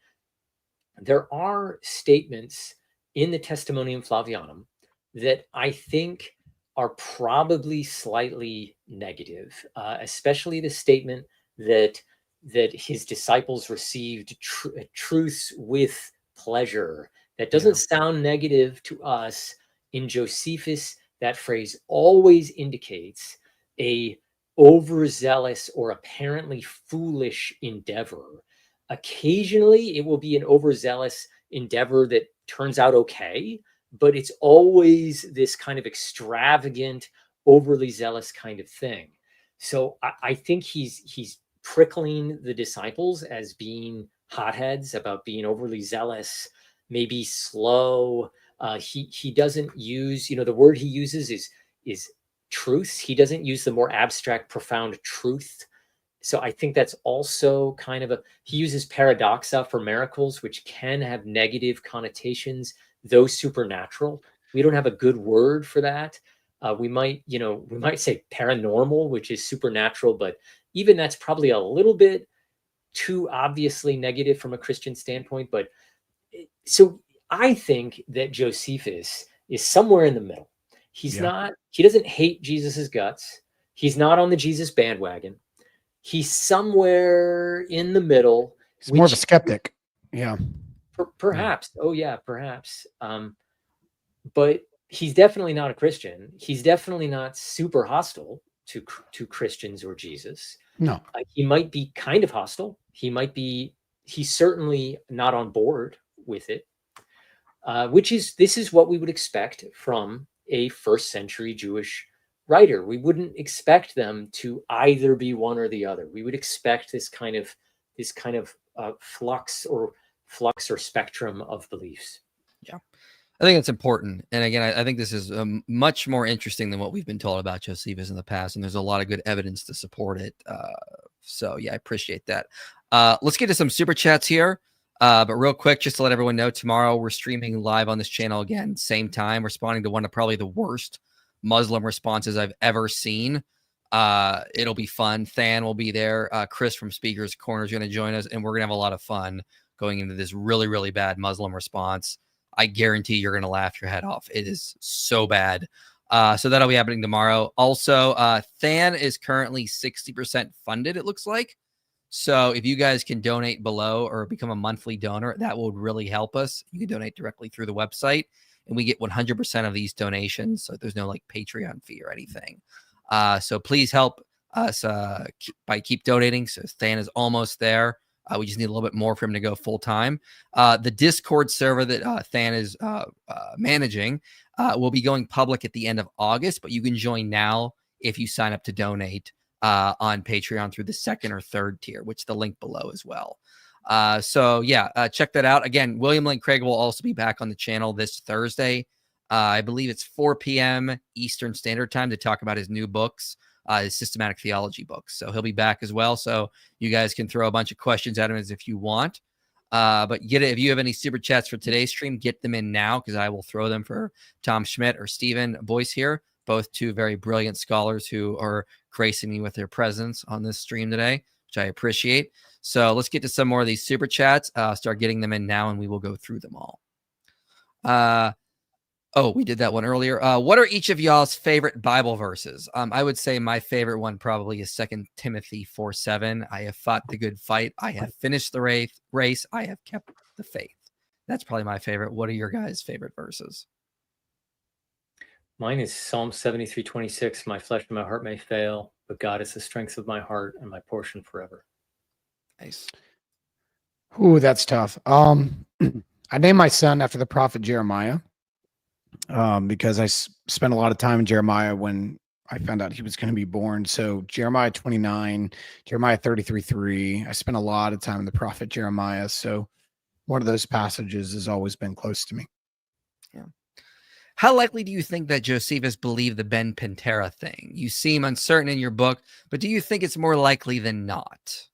there are statements in the Testimonium Flavianum that I think are probably slightly negative, especially the statement that his disciples received truths with pleasure. That doesn't sound negative to us. In Josephus, that phrase always indicates a overzealous or apparently foolish endeavor. Occasionally, it will be an overzealous endeavor that turns out okay, but it's always this kind of extravagant, overly zealous kind of thing. So I think he's prickling the disciples as being hotheads, about being overly zealous, maybe slow, He doesn't use, the word he uses is truth. He doesn't use the more abstract, profound truth. So I think that's also kind of he uses paradoxa for miracles, which can have negative connotations, though supernatural. We don't have a good word for that. We might say paranormal, which is supernatural, but even that's probably a little bit too obviously negative from a Christian standpoint. But so I think that Josephus is somewhere in the middle. He doesn't hate Jesus's guts. He's not on the Jesus bandwagon. He's somewhere in the middle. He's more of a skeptic. Yeah. Perhaps. Oh yeah, perhaps. But he's definitely not a Christian. He's definitely not super hostile to Christians or Jesus. No. He might be kind of hostile. He's certainly not on board with it. This is what we would expect from a first century Jewish writer. We wouldn't expect them to either be one or the other. We would expect this kind of flux or spectrum of beliefs. Yeah, I think it's important. And again, I think this is much more interesting than what we've been told about Josephus in the past. And there's a lot of good evidence to support it. So yeah, I appreciate that. Let's get to some super chats here. But real quick, just to let everyone know, tomorrow we're streaming live on this channel again, same time, responding to one of probably the worst Muslim responses I've ever seen. It'll be fun. Than will be there. Chris from Speaker's Corner is going to join us, and we're going to have a lot of fun going into this really, really bad Muslim response. I guarantee you're going to laugh your head off. It is so bad. So that'll be happening tomorrow. Also, Than is currently 60% funded, it looks like. So if you guys can donate below or become a monthly donor, that would really help us. You can donate directly through the website, and we get 100% of these donations. So there's no like Patreon fee or anything. So please help us by keep donating. So Than is almost there. We just need a little bit more for him to go full time. The Discord server that Than is managing will be going public at the end of August, but you can join now if you sign up to donate on Patreon through the second or third tier, which the link below as well. So yeah, check that out. Again, William Lane Craig will also be back on the channel this Thursday. I believe it's 4 p.m. Eastern Standard Time to talk about his new books, his systematic theology books. So he'll be back as well. So you guys can throw a bunch of questions at him as if you want. But if you have any super chats for today's stream, get them in now, because I will throw them for Tom Schmidt or Stephen Boyce here, both two very brilliant scholars who are gracing me with their presence on this stream today, which I appreciate. So let's get to some more of these super chats. Start getting them in now, and we will go through them all. We did that one earlier. What are each of y'all's favorite Bible verses? I would say my favorite one probably is 2 Timothy 4:7. I have fought the good fight. I have finished the race. I have kept the faith. That's probably my favorite. What are your guys' favorite verses? Mine is Psalm 73:26. My flesh and my heart may fail, but God is the strength of my heart and my portion forever. Nice. Ooh, that's tough. I named my son after the prophet Jeremiah, because I spent a lot of time in Jeremiah when I found out he was going to be born. So Jeremiah 29, Jeremiah 33:3. I spent a lot of time in the prophet Jeremiah. So one of those passages has always been close to me. Yeah. How likely do you think that Josephus believed the Ben Pantera thing? You seem uncertain in your book, but do you think it's more likely than not?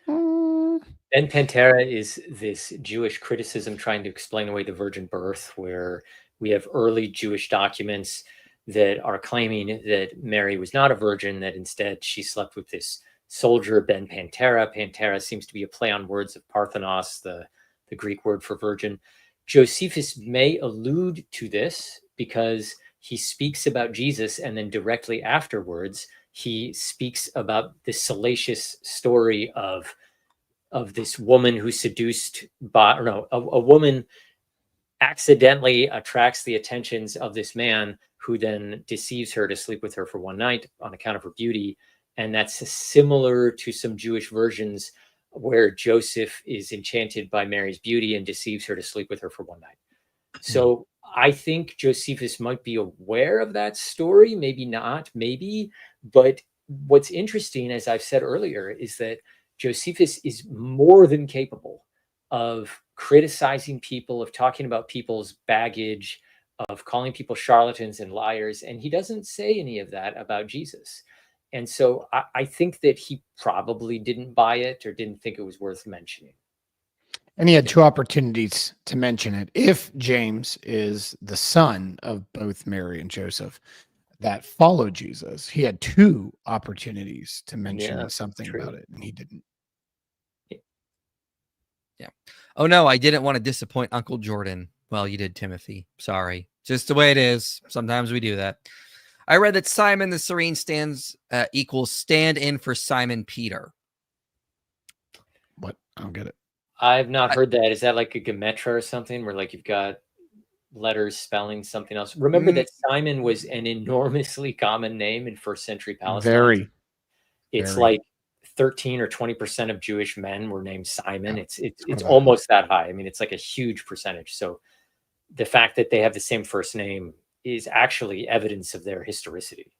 Ben Pantera is this Jewish criticism trying to explain away the virgin birth, where we have early Jewish documents that are claiming that Mary was not a virgin, that instead she slept with this soldier, Ben Pantera. Pantera seems to be a play on words of Parthenos, the Greek word for virgin. Josephus may allude to this because he speaks about Jesus, and then directly afterwards, he speaks about the salacious story of this woman who seduced a woman accidentally attracts the attentions of this man, who then deceives her to sleep with her for one night on account of her beauty. And that's similar to some Jewish versions where Joseph is enchanted by Mary's beauty and deceives her to sleep with her for one night. So I think Josephus might be aware of that story, maybe not, maybe. But what's interesting, as I've said earlier, is that Josephus is more than capable of criticizing people, of talking about people's baggage, of calling people charlatans and liars, and he doesn't say any of that about Jesus. And so I think that he probably didn't buy it or didn't think it was worth mentioning. And he had two opportunities to mention it. If James is the son of both Mary and Joseph that followed Jesus, he had two opportunities to mention something about it, and he didn't. Yeah. Oh, no, I didn't want to disappoint Uncle Jordan. Well, you did, Timothy. Sorry. Just the way it is. Sometimes we do that. I read that Simon the Cyrene equals stand in for Simon Peter. What? I don't get it. I've not heard that. Is that like a gematria or something where like you've got letters spelling something else? Remember that Simon was an enormously common name in first century Palestine. It's like 13 or 20% of Jewish men were named Simon. It's almost that high. I mean, it's like a huge percentage. So the fact that they have the same first name is actually evidence of their historicity.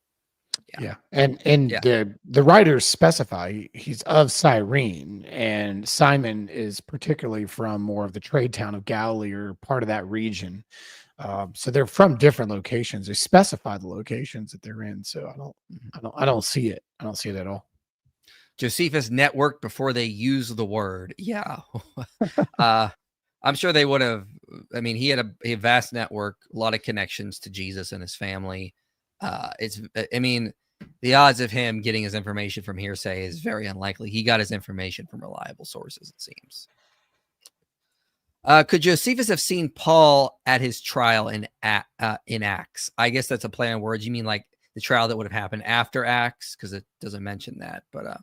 Yeah. And the writers specify he's of Cyrene, and Simon is particularly from more of the trade town of Galilee or part of that region. So they're from different locations. They specify the locations that they're in. So I don't see it. I don't see it at all. Josephus networked before they used the word. Yeah. I'm sure they would have. I mean, he had a vast network, a lot of connections to Jesus and his family. I mean, the odds of him getting his information from hearsay is very unlikely. He got his information from reliable sources, it seems. Could Josephus have seen Paul at his trial in Acts? I guess that's a play on words. You mean like the trial that would have happened after Acts? Because it doesn't mention that. But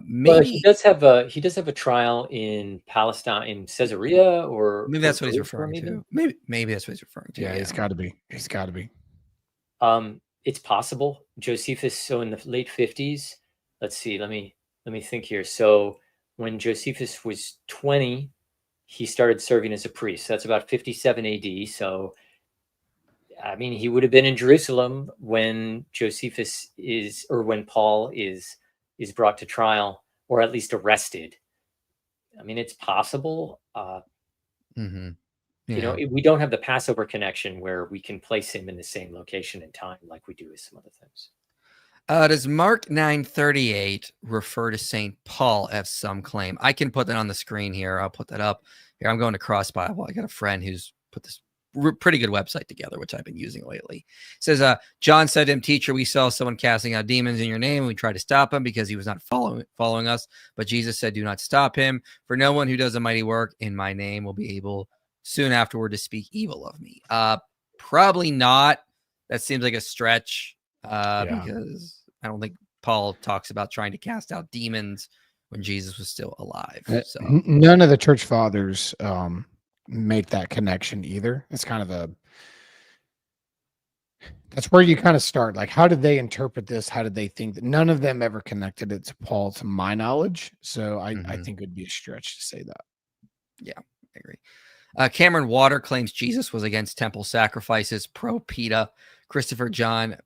maybe he does have a trial in Palestine, in Caesarea, or maybe that's what he's referring to. Maybe that's what he's referring to. Yeah, it's got to be. It's got to be. It's possible. Josephus, so in the late 50s, let's see, let me think here. So when Josephus was 20, he started serving as a priest. That's about 57 AD. So, I mean, he would have been in Jerusalem when when Paul is brought to trial, or at least arrested. I mean, it's possible. You know, we don't have the Passover connection where we can place him in the same location and time like we do with some other things. Does Mark 9:38 refer to St. Paul as some claim? I can put that on the screen here. I'll put that up here. I'm going to Cross Bible. I got a friend who's put this pretty good website together, which I've been using lately. It says, John said to him, "Teacher, we saw someone casting out demons in your name, and we tried to stop him because he was not following us. But Jesus said, do not stop him, for no one who does a mighty work in my name will be able soon afterward to speak evil of me." Probably not. That seems like a stretch because I don't think Paul talks about trying to cast out demons when Jesus was still alive. So none of the church fathers make that connection either. It's kind of that's where you kind of start. Like, how did they interpret this? How did they think that? None of them ever connected it to Paul, to my knowledge. So I think it would be a stretch to say that. Yeah, I agree. Cameron Water claims Jesus was against temple sacrifices, pro PETA. Christopher John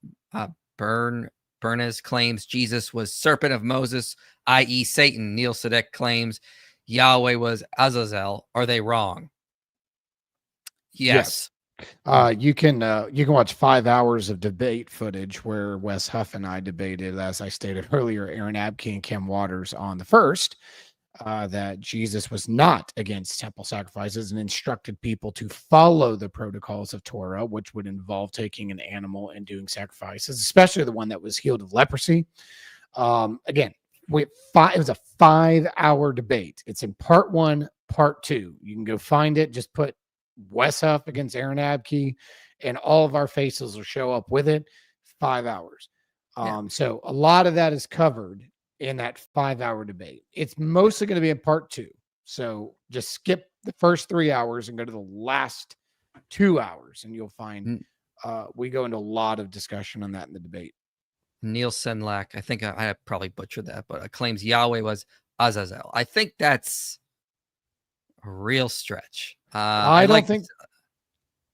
Bernes claims Jesus was serpent of Moses, i.e. Satan. Neil Sedek claims Yahweh was Azazel. Are they wrong? Yes. You can watch 5 hours of debate footage where Wes Huff and I debated, as I stated earlier, Aaron Abke and Kim Waters on the first, that Jesus was not against temple sacrifices and instructed people to follow the protocols of Torah, which would involve taking an animal and doing sacrifices, especially the one that was healed of leprosy. Again, it was a 5-hour debate. It's in part 1, part 2. You can go find it. Just put Wes Huff against Aaron Abke, and all of our faces will show up with it. 5 hours. So a lot of that is covered in that 5-hour debate. It's mostly going to be in part 2. So just skip the first 3 hours and go to the last 2 hours, and you'll find we go into a lot of discussion on that in the debate. Neil Senlak, I think I probably butchered that, but claims Yahweh was Azazel. I think that's a real stretch. I don't think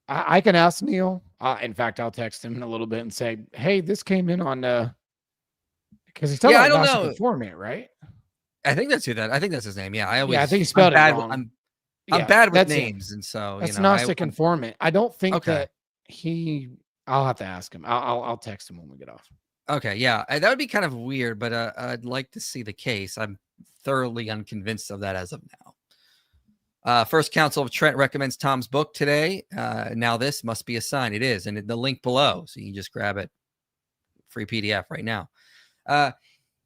I can ask Neil. In fact, I'll text him in a little bit and say, "Hey, this came in on because he's talking about gospel format, right?" I think that's who that. I think that's his name. Yeah, I think he spelled it wrong. I'm bad with that's it. names, and so That's you know, Gnostic informant. I don't think Okay. that I'll have to ask him. I'll text him when we get off. Okay, yeah, that would be kind of weird, but I'd like to see the case. I'm thoroughly unconvinced of that as of now. First Council of Trent recommends Tom's book today. Now this must be a sign. It is, and the link below, so you can just grab it, free PDF right now.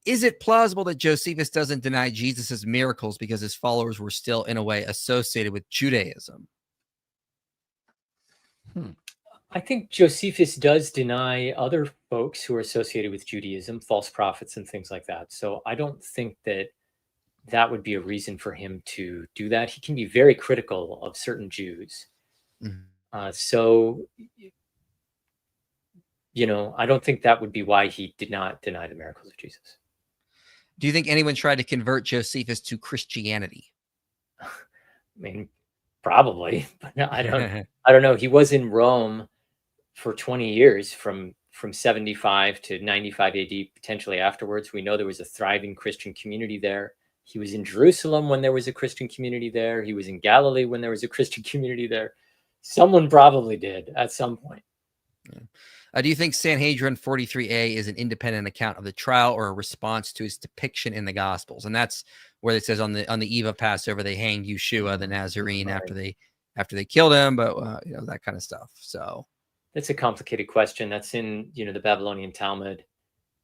Is it plausible that Josephus doesn't deny Jesus's miracles because his followers were still, in a way, associated with Judaism? I think Josephus does deny other folks who are associated with Judaism, false prophets and things like that. So I don't think that that would be a reason for him to do that. He can be very critical of certain Jews. So, you know, I don't think that would be why he did not deny the miracles of Jesus. Do you think anyone tried to convert Josephus to Christianity? I mean, probably, but no, I don't know. He was in Rome for 20 years, from 75 to 95 AD, potentially afterwards. We know there was a thriving Christian community there. He was in Jerusalem when there was a Christian community there. He was in Galilee when there was a Christian community there. Someone probably did at some point. Do you think Sanhedrin 43a is an independent account of the trial or a response to his depiction in the Gospels? And that's where it says on the eve of Passover they hanged Yeshua the Nazarene after they killed him, but you know, that kind of stuff. So that's a complicated question. That's in, you know, the Babylonian Talmud.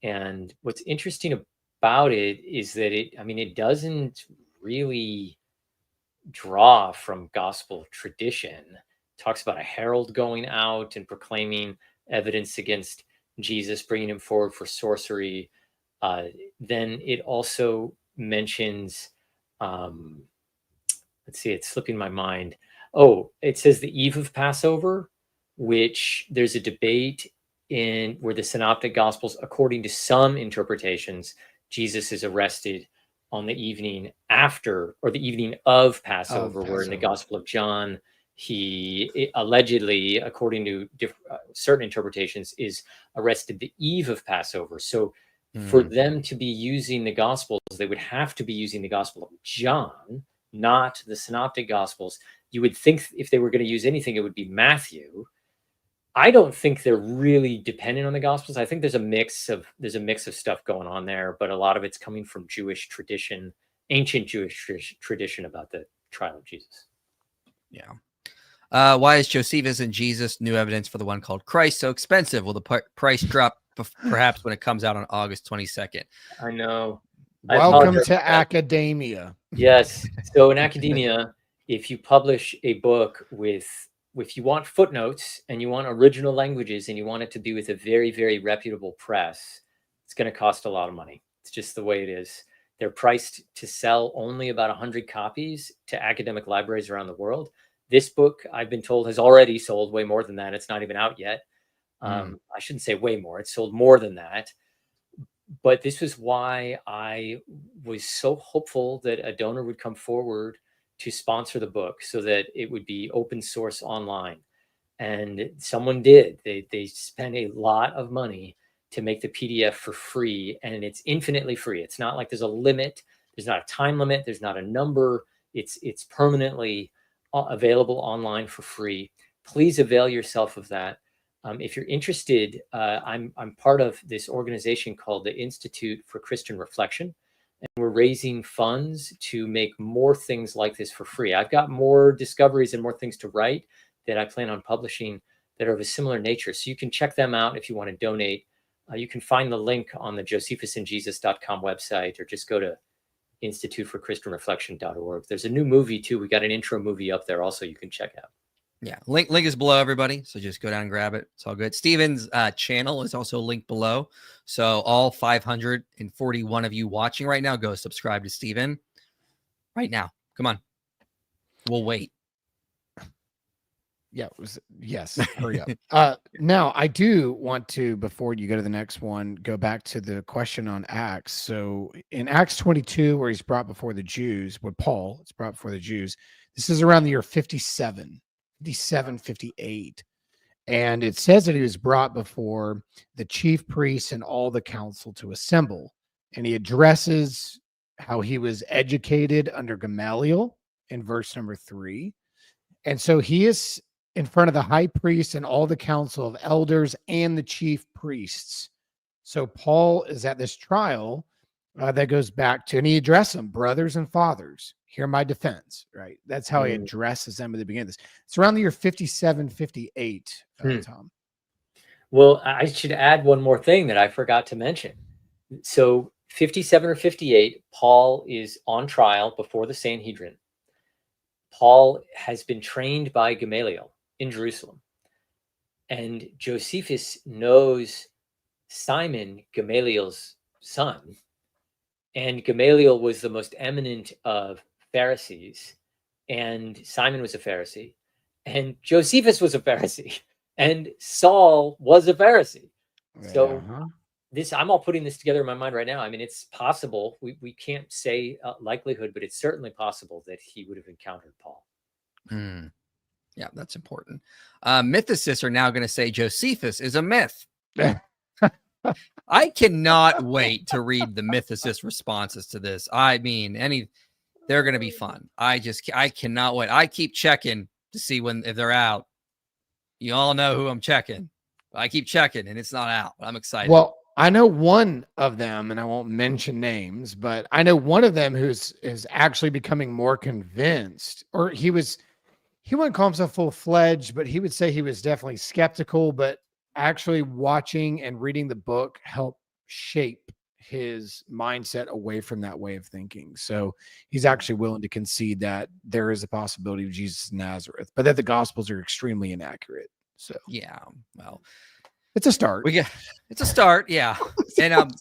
And what's interesting about it is that it doesn't really draw from gospel tradition. It talks about a herald going out and proclaiming evidence against Jesus, bringing him forward for sorcery. Then it also mentions, let's see, it's slipping my mind. Oh, it says the eve of Passover, which there's a debate in where the Synoptic Gospels, according to some interpretations, Jesus is arrested on the evening after, or the evening of Passover, where in the Gospel of John, he allegedly, according to certain interpretations, is arrested the eve of Passover. So for them to be using the Gospels, they would have to be using the Gospel of John, not the Synoptic Gospels. You would think if they were going to use anything, it would be Matthew. I don't think they're really dependent on the Gospels. I think there's a mix of stuff going on there, but a lot of it's coming from Jewish tradition, ancient Jewish tradition about the trial of Jesus. Yeah. Why is Josephus and Jesus New Evidence for the One Called Christ so expensive? Will the price drop perhaps when it comes out on August 22nd? I know. Welcome to academia. Yes. So in academia, if you publish a book if you want footnotes and you want original languages and you want it to be with a very, very reputable press, it's going to cost a lot of money. It's just the way it is. They're priced to sell only about 100 copies to academic libraries around the world. This book, I've been told, has already sold way more than that. It's not even out yet. I shouldn't say way more. It's sold more than that. But this was why I was so hopeful that a donor would come forward to sponsor the book so that it would be open source online. And someone did. They spent a lot of money to make the PDF for free, and it's infinitely free. It's not like there's a limit. There's not a time limit. There's not a number. It's permanently available online for free. Please avail yourself of that. If you're interested, I'm part of this organization called the Institute for Christian Reflection, and we're raising funds to make more things like this for free. I've got more discoveries and more things to write that I plan on publishing that are of a similar nature. So you can check them out if you want to donate. You can find the link on the josephusandjesus.com website, or just go to instituteforchristianreflection.org. There's a new movie too. We got an intro movie up there also you can check out. Yeah, link is below, everybody. So just go down and grab it. It's all good. Stephen's channel is also linked below. So all 541 of you watching right now, go subscribe to Stephen right now. Come on. We'll wait. Yeah, yes. Hurry up. Now, I do want to, before you go to the next one, go back to the question on Acts. So in Acts 22, where he's brought before the Jews, with Paul, it's brought before the Jews. This is around the year 57, 58. And it says that he was brought before the chief priests and all the council to assemble. And he addresses how he was educated under Gamaliel in verse number 3. And so he is in front of the high priest and all the council of elders and the chief priests. So Paul is at this trial that goes back to, and he addressed them, brothers and fathers, hear my defense, right? That's how he addresses them at the beginning of this. It's around the year 57, 58, Tom. Well, I should add one more thing that I forgot to mention. So 57 or 58, Paul is on trial before the Sanhedrin. Paul has been trained by Gamaliel in Jerusalem. And Josephus knows Simon, Gamaliel's son. And Gamaliel was the most eminent of Pharisees. And Simon was a Pharisee. And Josephus was a Pharisee. And Saul was a Pharisee. So this, I'm all putting this together in my mind right now. I mean, it's possible. We can't say likelihood, but it's certainly possible that he would have encountered Paul. Yeah, that's important. Mythicists are now going to say Josephus is a myth. I cannot wait to read the mythicist responses to this. I mean, they're going to be fun. I cannot wait. I keep checking to see if they're out. You all know who I'm checking. I keep checking and it's not out. I'm excited. Well, I know one of them, and I won't mention names, but I know one of them is actually becoming more convinced, or he wouldn't call himself full-fledged, but he would say he was definitely skeptical, but actually watching and reading the book helped shape his mindset away from that way of thinking. So he's actually willing to concede that there is a possibility of Jesus of Nazareth, but that the Gospels are extremely inaccurate. So yeah, well, it's a start. It's a start, yeah. And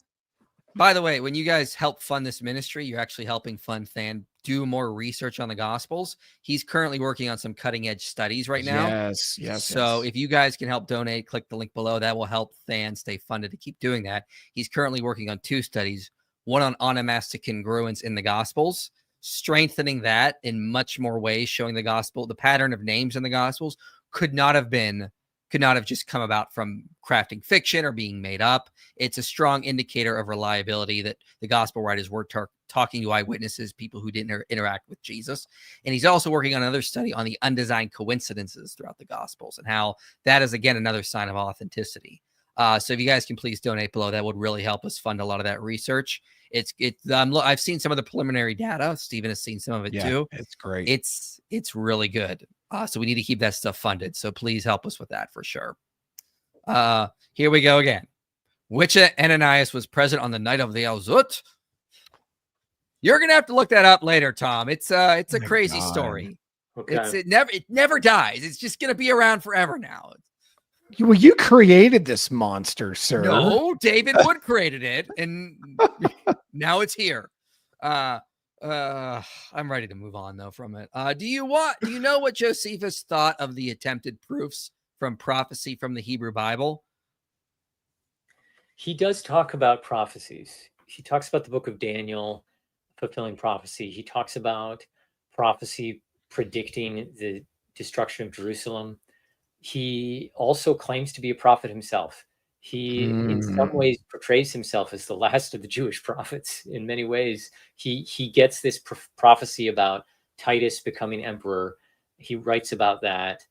by the way, when you guys help fund this ministry, you're actually helping fund Than do more research on the Gospels. He's currently working on some cutting edge studies right now. Yes. So if you guys can help donate, click the link below. That will help Than stay funded to keep doing that. He's currently working on 2 studies, one on onomastic congruence in the Gospels, strengthening that in much more ways, showing the Gospel, the pattern of names in the Gospels could not have just come about from crafting fiction or being made up. It's a strong indicator of reliability that the gospel writers were talking to eyewitnesses, people who didn't interact with Jesus. And he's also working on another study on the undesigned coincidences throughout the gospels and how that is, again, another sign of authenticity. So if you guys can please donate below, that would really help us fund a lot of that research. I've seen some of the preliminary data. Stephen has seen some of it too. It's great. It's really good. So we need to keep that stuff funded. So please help us with that for sure. Here we go again. Which Ananias was present on the night of the Azut? You're gonna have to look that up later, Tom. It's a crazy story. Okay. It never dies. It's just gonna be around forever now. Well, you created this monster, sir. No, David Wood created it, and now it's here. I'm ready to move on though from it. Do you know what Josephus thought of the attempted proofs from prophecy from the Hebrew Bible? He does talk about prophecies. He talks about the book of Daniel fulfilling prophecy. He talks about prophecy predicting the destruction of Jerusalem. He also claims to be a prophet himself. He, in some ways, portrays himself as the last of the Jewish prophets. In many ways, he gets this prophecy about Titus becoming emperor. He writes about that.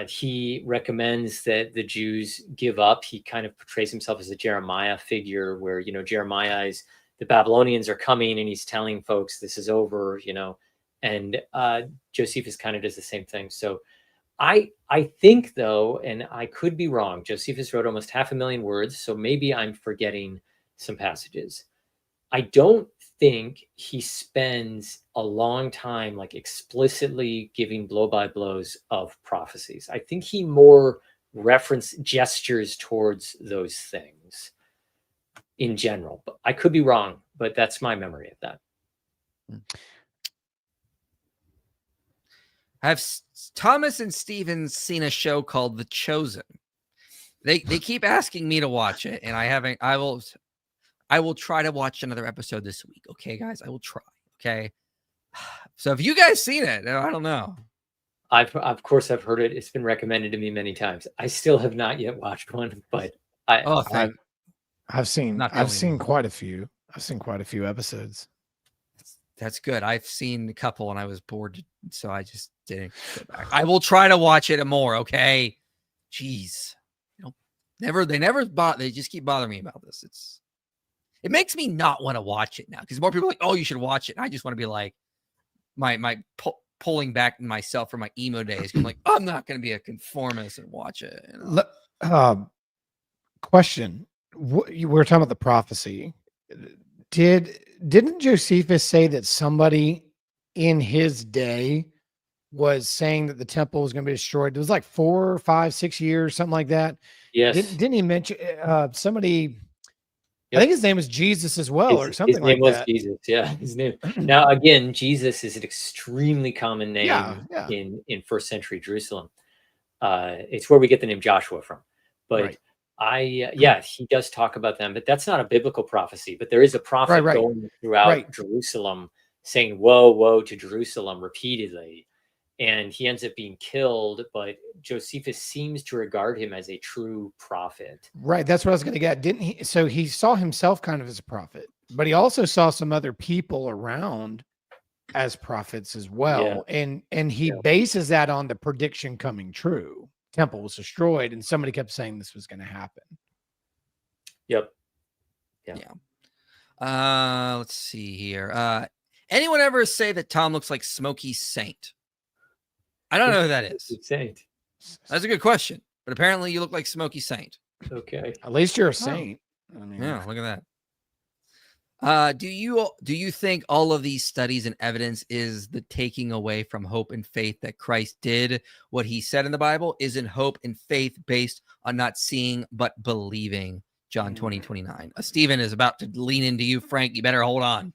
He recommends that the Jews give up. He kind of portrays himself as a Jeremiah figure where, Jeremiah is, the Babylonians are coming and he's telling folks this is over, and Josephus kind of does the same thing. So I think, though, and I could be wrong, Josephus wrote almost 500,000 words, so maybe I'm forgetting some passages. I don't think he spends a long time like explicitly giving blow-by-blows of prophecies. I think he more gestures towards those things in general. But I could be wrong, but that's my memory of that. Have Thomas and Stephen seen a show called The Chosen? They keep asking me to watch it, and I haven't. I will try to watch another episode this week. Okay, guys, I will try. Okay. So have you guys seen it? I don't know. Of course I've heard it. It's been recommended to me many times. I still have not yet watched one, but I've seen quite a few. I've seen quite a few episodes. That's good. I've seen a couple and I was bored, so I just didn't go back. I will try to watch it more. Okay. Jeez. They just keep bothering me about this. It makes me not want to watch it now because more people are like, oh, you should watch it. And I just want to be like pulling back myself from my emo days. I'm like, I'm not going to be a conformist and watch it. You know? Question. We were talking about the prophecy. Didn't Josephus say that somebody in his day was saying that the temple was going to be destroyed? It was like 4, 5, 6 years, something like that. Yes. Didn't he mention somebody? Yep. I think his name was Jesus as well, or something like that. His name was Jesus. Yeah, his name. Now, again, Jesus is an extremely common name in first century Jerusalem. It's where we get the name Joshua from. But he does talk about them, but that's not a biblical prophecy. But there is a prophet going throughout Jerusalem saying, woe, woe to Jerusalem repeatedly. And he ends up being killed, but Josephus seems to regard him as a true prophet. Right. That's what I was going to get. Didn't he? So he saw himself kind of as a prophet, but he also saw some other people around as prophets as well. Yeah. And he bases that on the prediction coming true. Temple was destroyed and somebody kept saying this was going to happen. Yep. Yeah. Let's see here. Anyone ever say that Tom looks like Smokey Saint? I don't know who that is. Saint. That's a good question, but apparently you look like Smokey Saint. Okay. At least you're a saint. I mean, yeah, look at that. Do you think all of these studies and evidence is the taking away from hope and faith that Christ did what he said in the Bible? Isn't hope and faith based on not seeing but believing? John 20:29. Stephen is about to lean into you, Frank. You better hold on.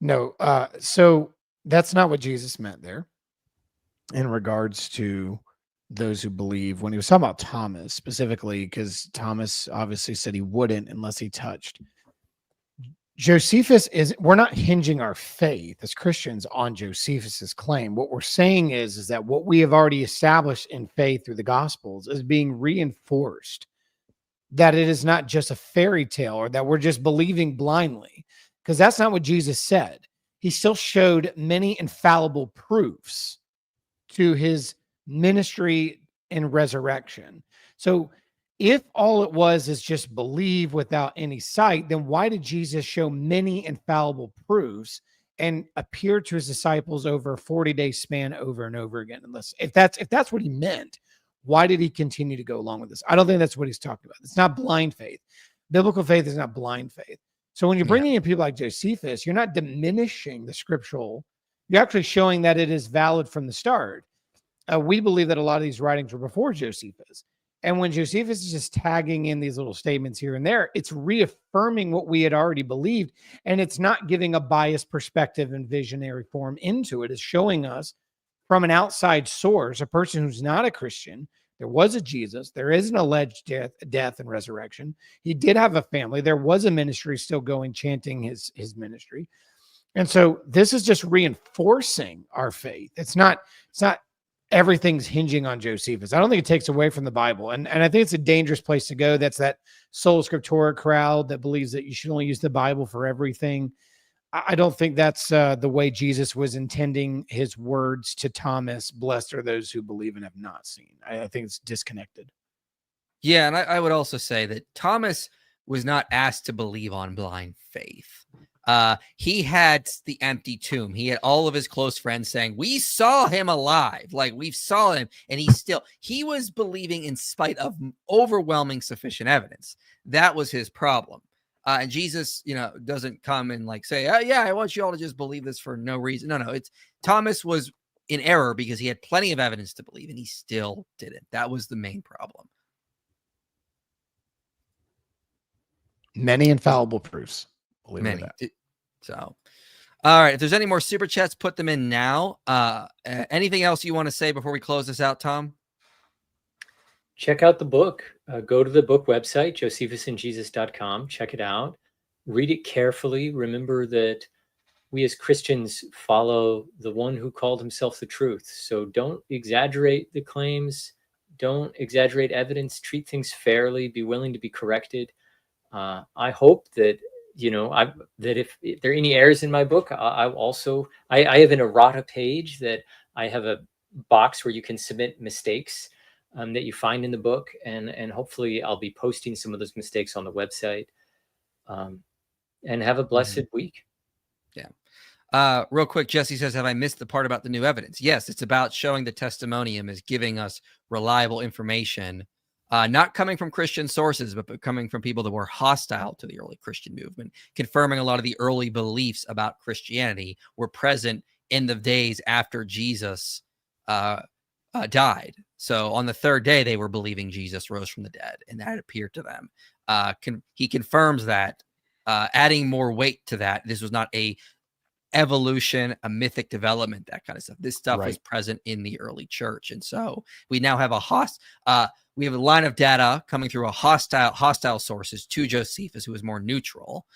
No. So that's not what Jesus meant there in regards to those who believe when he was talking about Thomas specifically, because Thomas obviously said he wouldn't unless he touched. We're not hinging our faith as Christians on Josephus's claim. What we're saying is that what we have already established in faith through the Gospels is being reinforced, that it is not just a fairy tale or that we're just believing blindly, because that's not what Jesus said. He still showed many infallible proofs to his ministry and resurrection. So if all it was is just believe without any sight, then why did Jesus show many infallible proofs and appear to his disciples over a 40-day span over and over again? If that's what he meant, why did he continue to go along with this? I don't think that's what he's talking about. It's not blind faith. Biblical faith is not blind faith. So when you're bringing in people like Josephus, you're not diminishing the scriptural. You're actually showing that it is valid from the start. We believe that a lot of these writings were before Josephus. And when Josephus is just tagging in these little statements here and there, it's reaffirming what we had already believed. And it's not giving a biased perspective and visionary form into it. It's showing us from an outside source, a person who's not a Christian, there was a Jesus. There is an alleged death and resurrection. He did have a family. There was a ministry still going, chanting his ministry. And so this is just reinforcing our faith. It's not everything's hinging on Josephus. I don't think it takes away from the Bible. And I think it's a dangerous place to go. That's that sola scriptura crowd that believes that you should only use the Bible for everything. I don't think that's the way Jesus was intending his words to Thomas, blessed are those who believe and have not seen. I think it's disconnected. Yeah, and I would also say that Thomas was not asked to believe on blind faith. He had the empty tomb. He had all of his close friends saying, we saw him alive. Like we saw him. And he was believing in spite of overwhelming sufficient evidence. That was his problem. And Jesus, doesn't come and say, oh, yeah, I want you all to just believe this for no reason. No, it's Thomas was in error because he had plenty of evidence to believe and he still didn't. That was the main problem. Many infallible proofs. Many. So, all right. If there's any more super chats, put them in now. Anything else you want to say before we close this out, Tom? Check out the book. Go to the book website, josephusandjesus.com. Check it out. Read it carefully. Remember that we as Christians follow the one who called himself the truth. So don't exaggerate the claims. Don't exaggerate evidence. Treat things fairly. Be willing to be corrected. I hope that you know, if there are any errors in my book, I have an errata page that I have a box where you can submit mistakes that you find in the book, and hopefully I'll be posting some of those mistakes on the website. And have a blessed week. Yeah. Real quick, Jesse says, have I missed the part about the new evidence? Yes, it's about showing the testimonium as giving us reliable information, not coming from Christian sources, but coming from people that were hostile to the early Christian movement, confirming a lot of the early beliefs about Christianity were present in the days after Jesus died. So on the third day, they were believing Jesus rose from the dead, and that appeared to them. He confirms that, adding more weight to that. This was not a evolution, a mythic development, that kind of stuff. This stuff was present in the early church. And so we now have we have a line of data coming through hostile sources to Josephus, who is more neutral,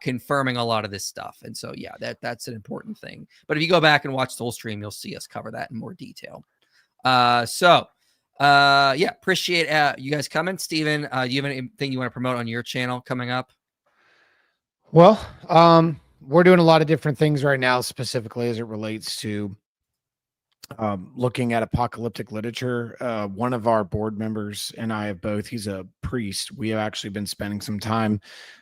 confirming a lot of this stuff. And so, yeah, that's an important thing. But if you go back and watch the whole stream, you'll see us cover that in more detail. Yeah, appreciate you guys coming. Stephen, do you have anything you want to promote on your channel coming up? Well, we're doing a lot of different things right now, specifically as it relates to looking at apocalyptic literature. One of our board members and I have both, he's a priest. We have actually been spending some time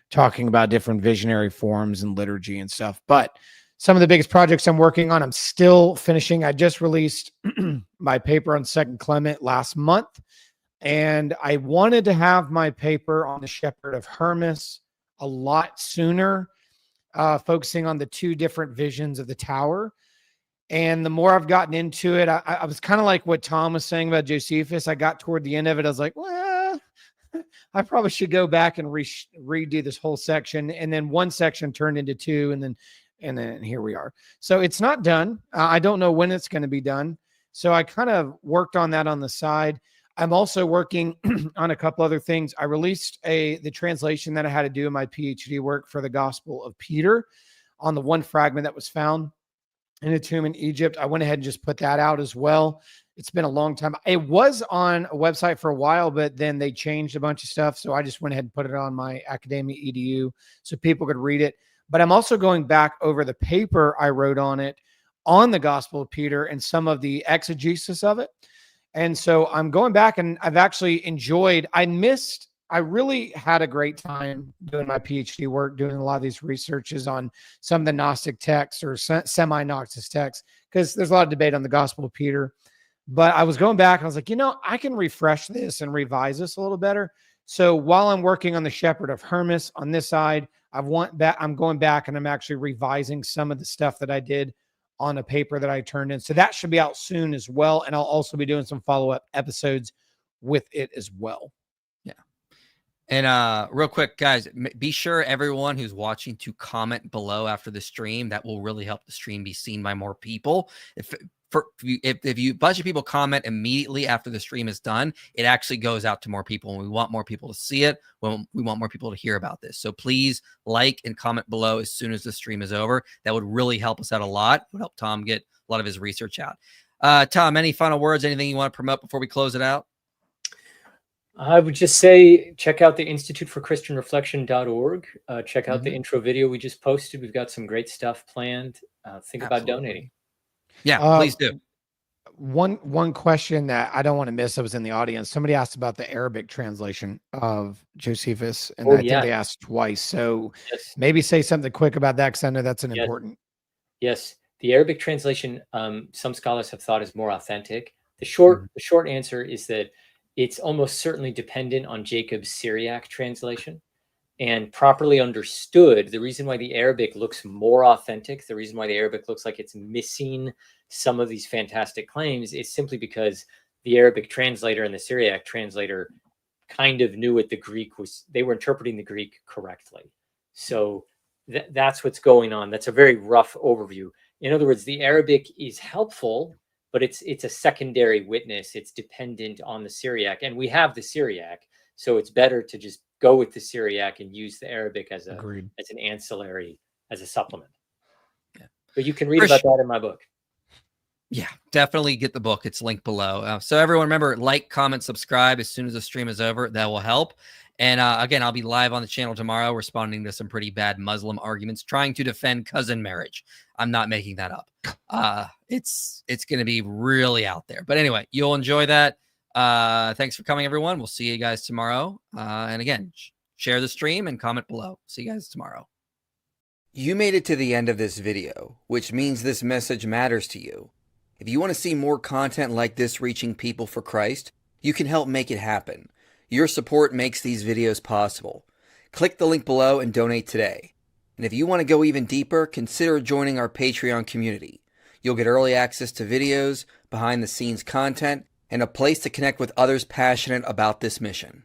talking about different visionary forms and liturgy and stuff. But some of the biggest projects I'm working on, I'm still finishing. I just released my paper on 2 Clement last month, and I wanted to have my paper on the Shepherd of Hermas a lot sooner, focusing on the 2 different visions of the tower. And the more I've gotten into it, I was kind of like what Tom was saying about Josephus. I got toward the end of it. I was like, well, I probably should go back and redo this whole section. And then one section turned into 2, and then here we are. So it's not done. I don't know when it's going to be done. So I kind of worked on that on the side. I'm also working on a couple other things. I released the translation that I had to do in my PhD work for the Gospel of Peter on the one fragment that was found in a tomb in Egypt. I went ahead and just put that out as well. It's been a long time. It was on a website for a while, but then they changed a bunch of stuff. So I just went ahead and put it on my academia edu so people could read it. But I'm also going back over the paper I wrote on it on the Gospel of Peter and some of the exegesis of it. And so I'm going back, and I've actually enjoyed, I really had a great time doing my PhD work, doing a lot of these researches on some of the Gnostic texts or semi-Gnostic texts, because there's a lot of debate on the Gospel of Peter. But I was going back and I was like, I can refresh this and revise this a little better. So while I'm working on the Shepherd of Hermas on this side, I'm going back and I'm actually revising some of the stuff that I did on a paper that I turned in. So that should be out soon as well. And I'll also be doing some follow-up episodes with it as well. Yeah. And real quick, guys, be sure everyone who's watching to comment below after the stream. That will really help the stream be seen by more people. If a bunch of people comment immediately after the stream is done, it actually goes out to more people, and we want more people to see it. We want more people to hear about this. So please like and comment below as soon as the stream is over. That would really help us out a lot. It would help Tom get a lot of his research out. Tom, any final words, anything you want to promote before we close it out? I would just say, check out the instituteforchristianreflection.org. Check out the intro video we just posted. We've got some great stuff planned. Think about donating. Yeah, please do. One question that I don't want to miss, I was in the audience. Somebody asked about the Arabic translation of Josephus, and I think they asked twice. So maybe say something quick about that, because I know that's an important. Yes, the Arabic translation, some scholars have thought is more authentic. The short answer is that it's almost certainly dependent on Jacob's Syriac translation. And properly understood, the reason why the Arabic looks more authentic, the reason why the Arabic looks like it's missing some of these fantastic claims, is simply because the Arabic translator and the Syriac translator kind of knew what the Greek was. They were interpreting the Greek correctly. So that's what's going on. That's a very rough overview. In other words, the Arabic is helpful, but it's a secondary witness. It's dependent on the Syriac, and we have the Syriac. So it's better to just go with the Syriac and use the Arabic as an ancillary, as a supplement. Yeah. But you can read about that in my book. Yeah, definitely get the book. It's linked below. So everyone remember, like, comment, subscribe as soon as the stream is over. That will help. And again, I'll be live on the channel tomorrow responding to some pretty bad Muslim arguments, trying to defend cousin marriage. I'm not making that up. It's going to be really out there. But anyway, you'll enjoy that. Thanks for coming, everyone. We'll see you guys tomorrow. And again, share the stream and comment below. See you guys tomorrow. You made it to the end of this video, which means this message matters to you. If you want to see more content like this reaching people for Christ, you can help make it happen. Your support makes these videos possible. Click the link below and donate today. And if you want to go even deeper, consider joining our Patreon community. You'll get early access to videos, behind-the-scenes content, and a place to connect with others passionate about this mission.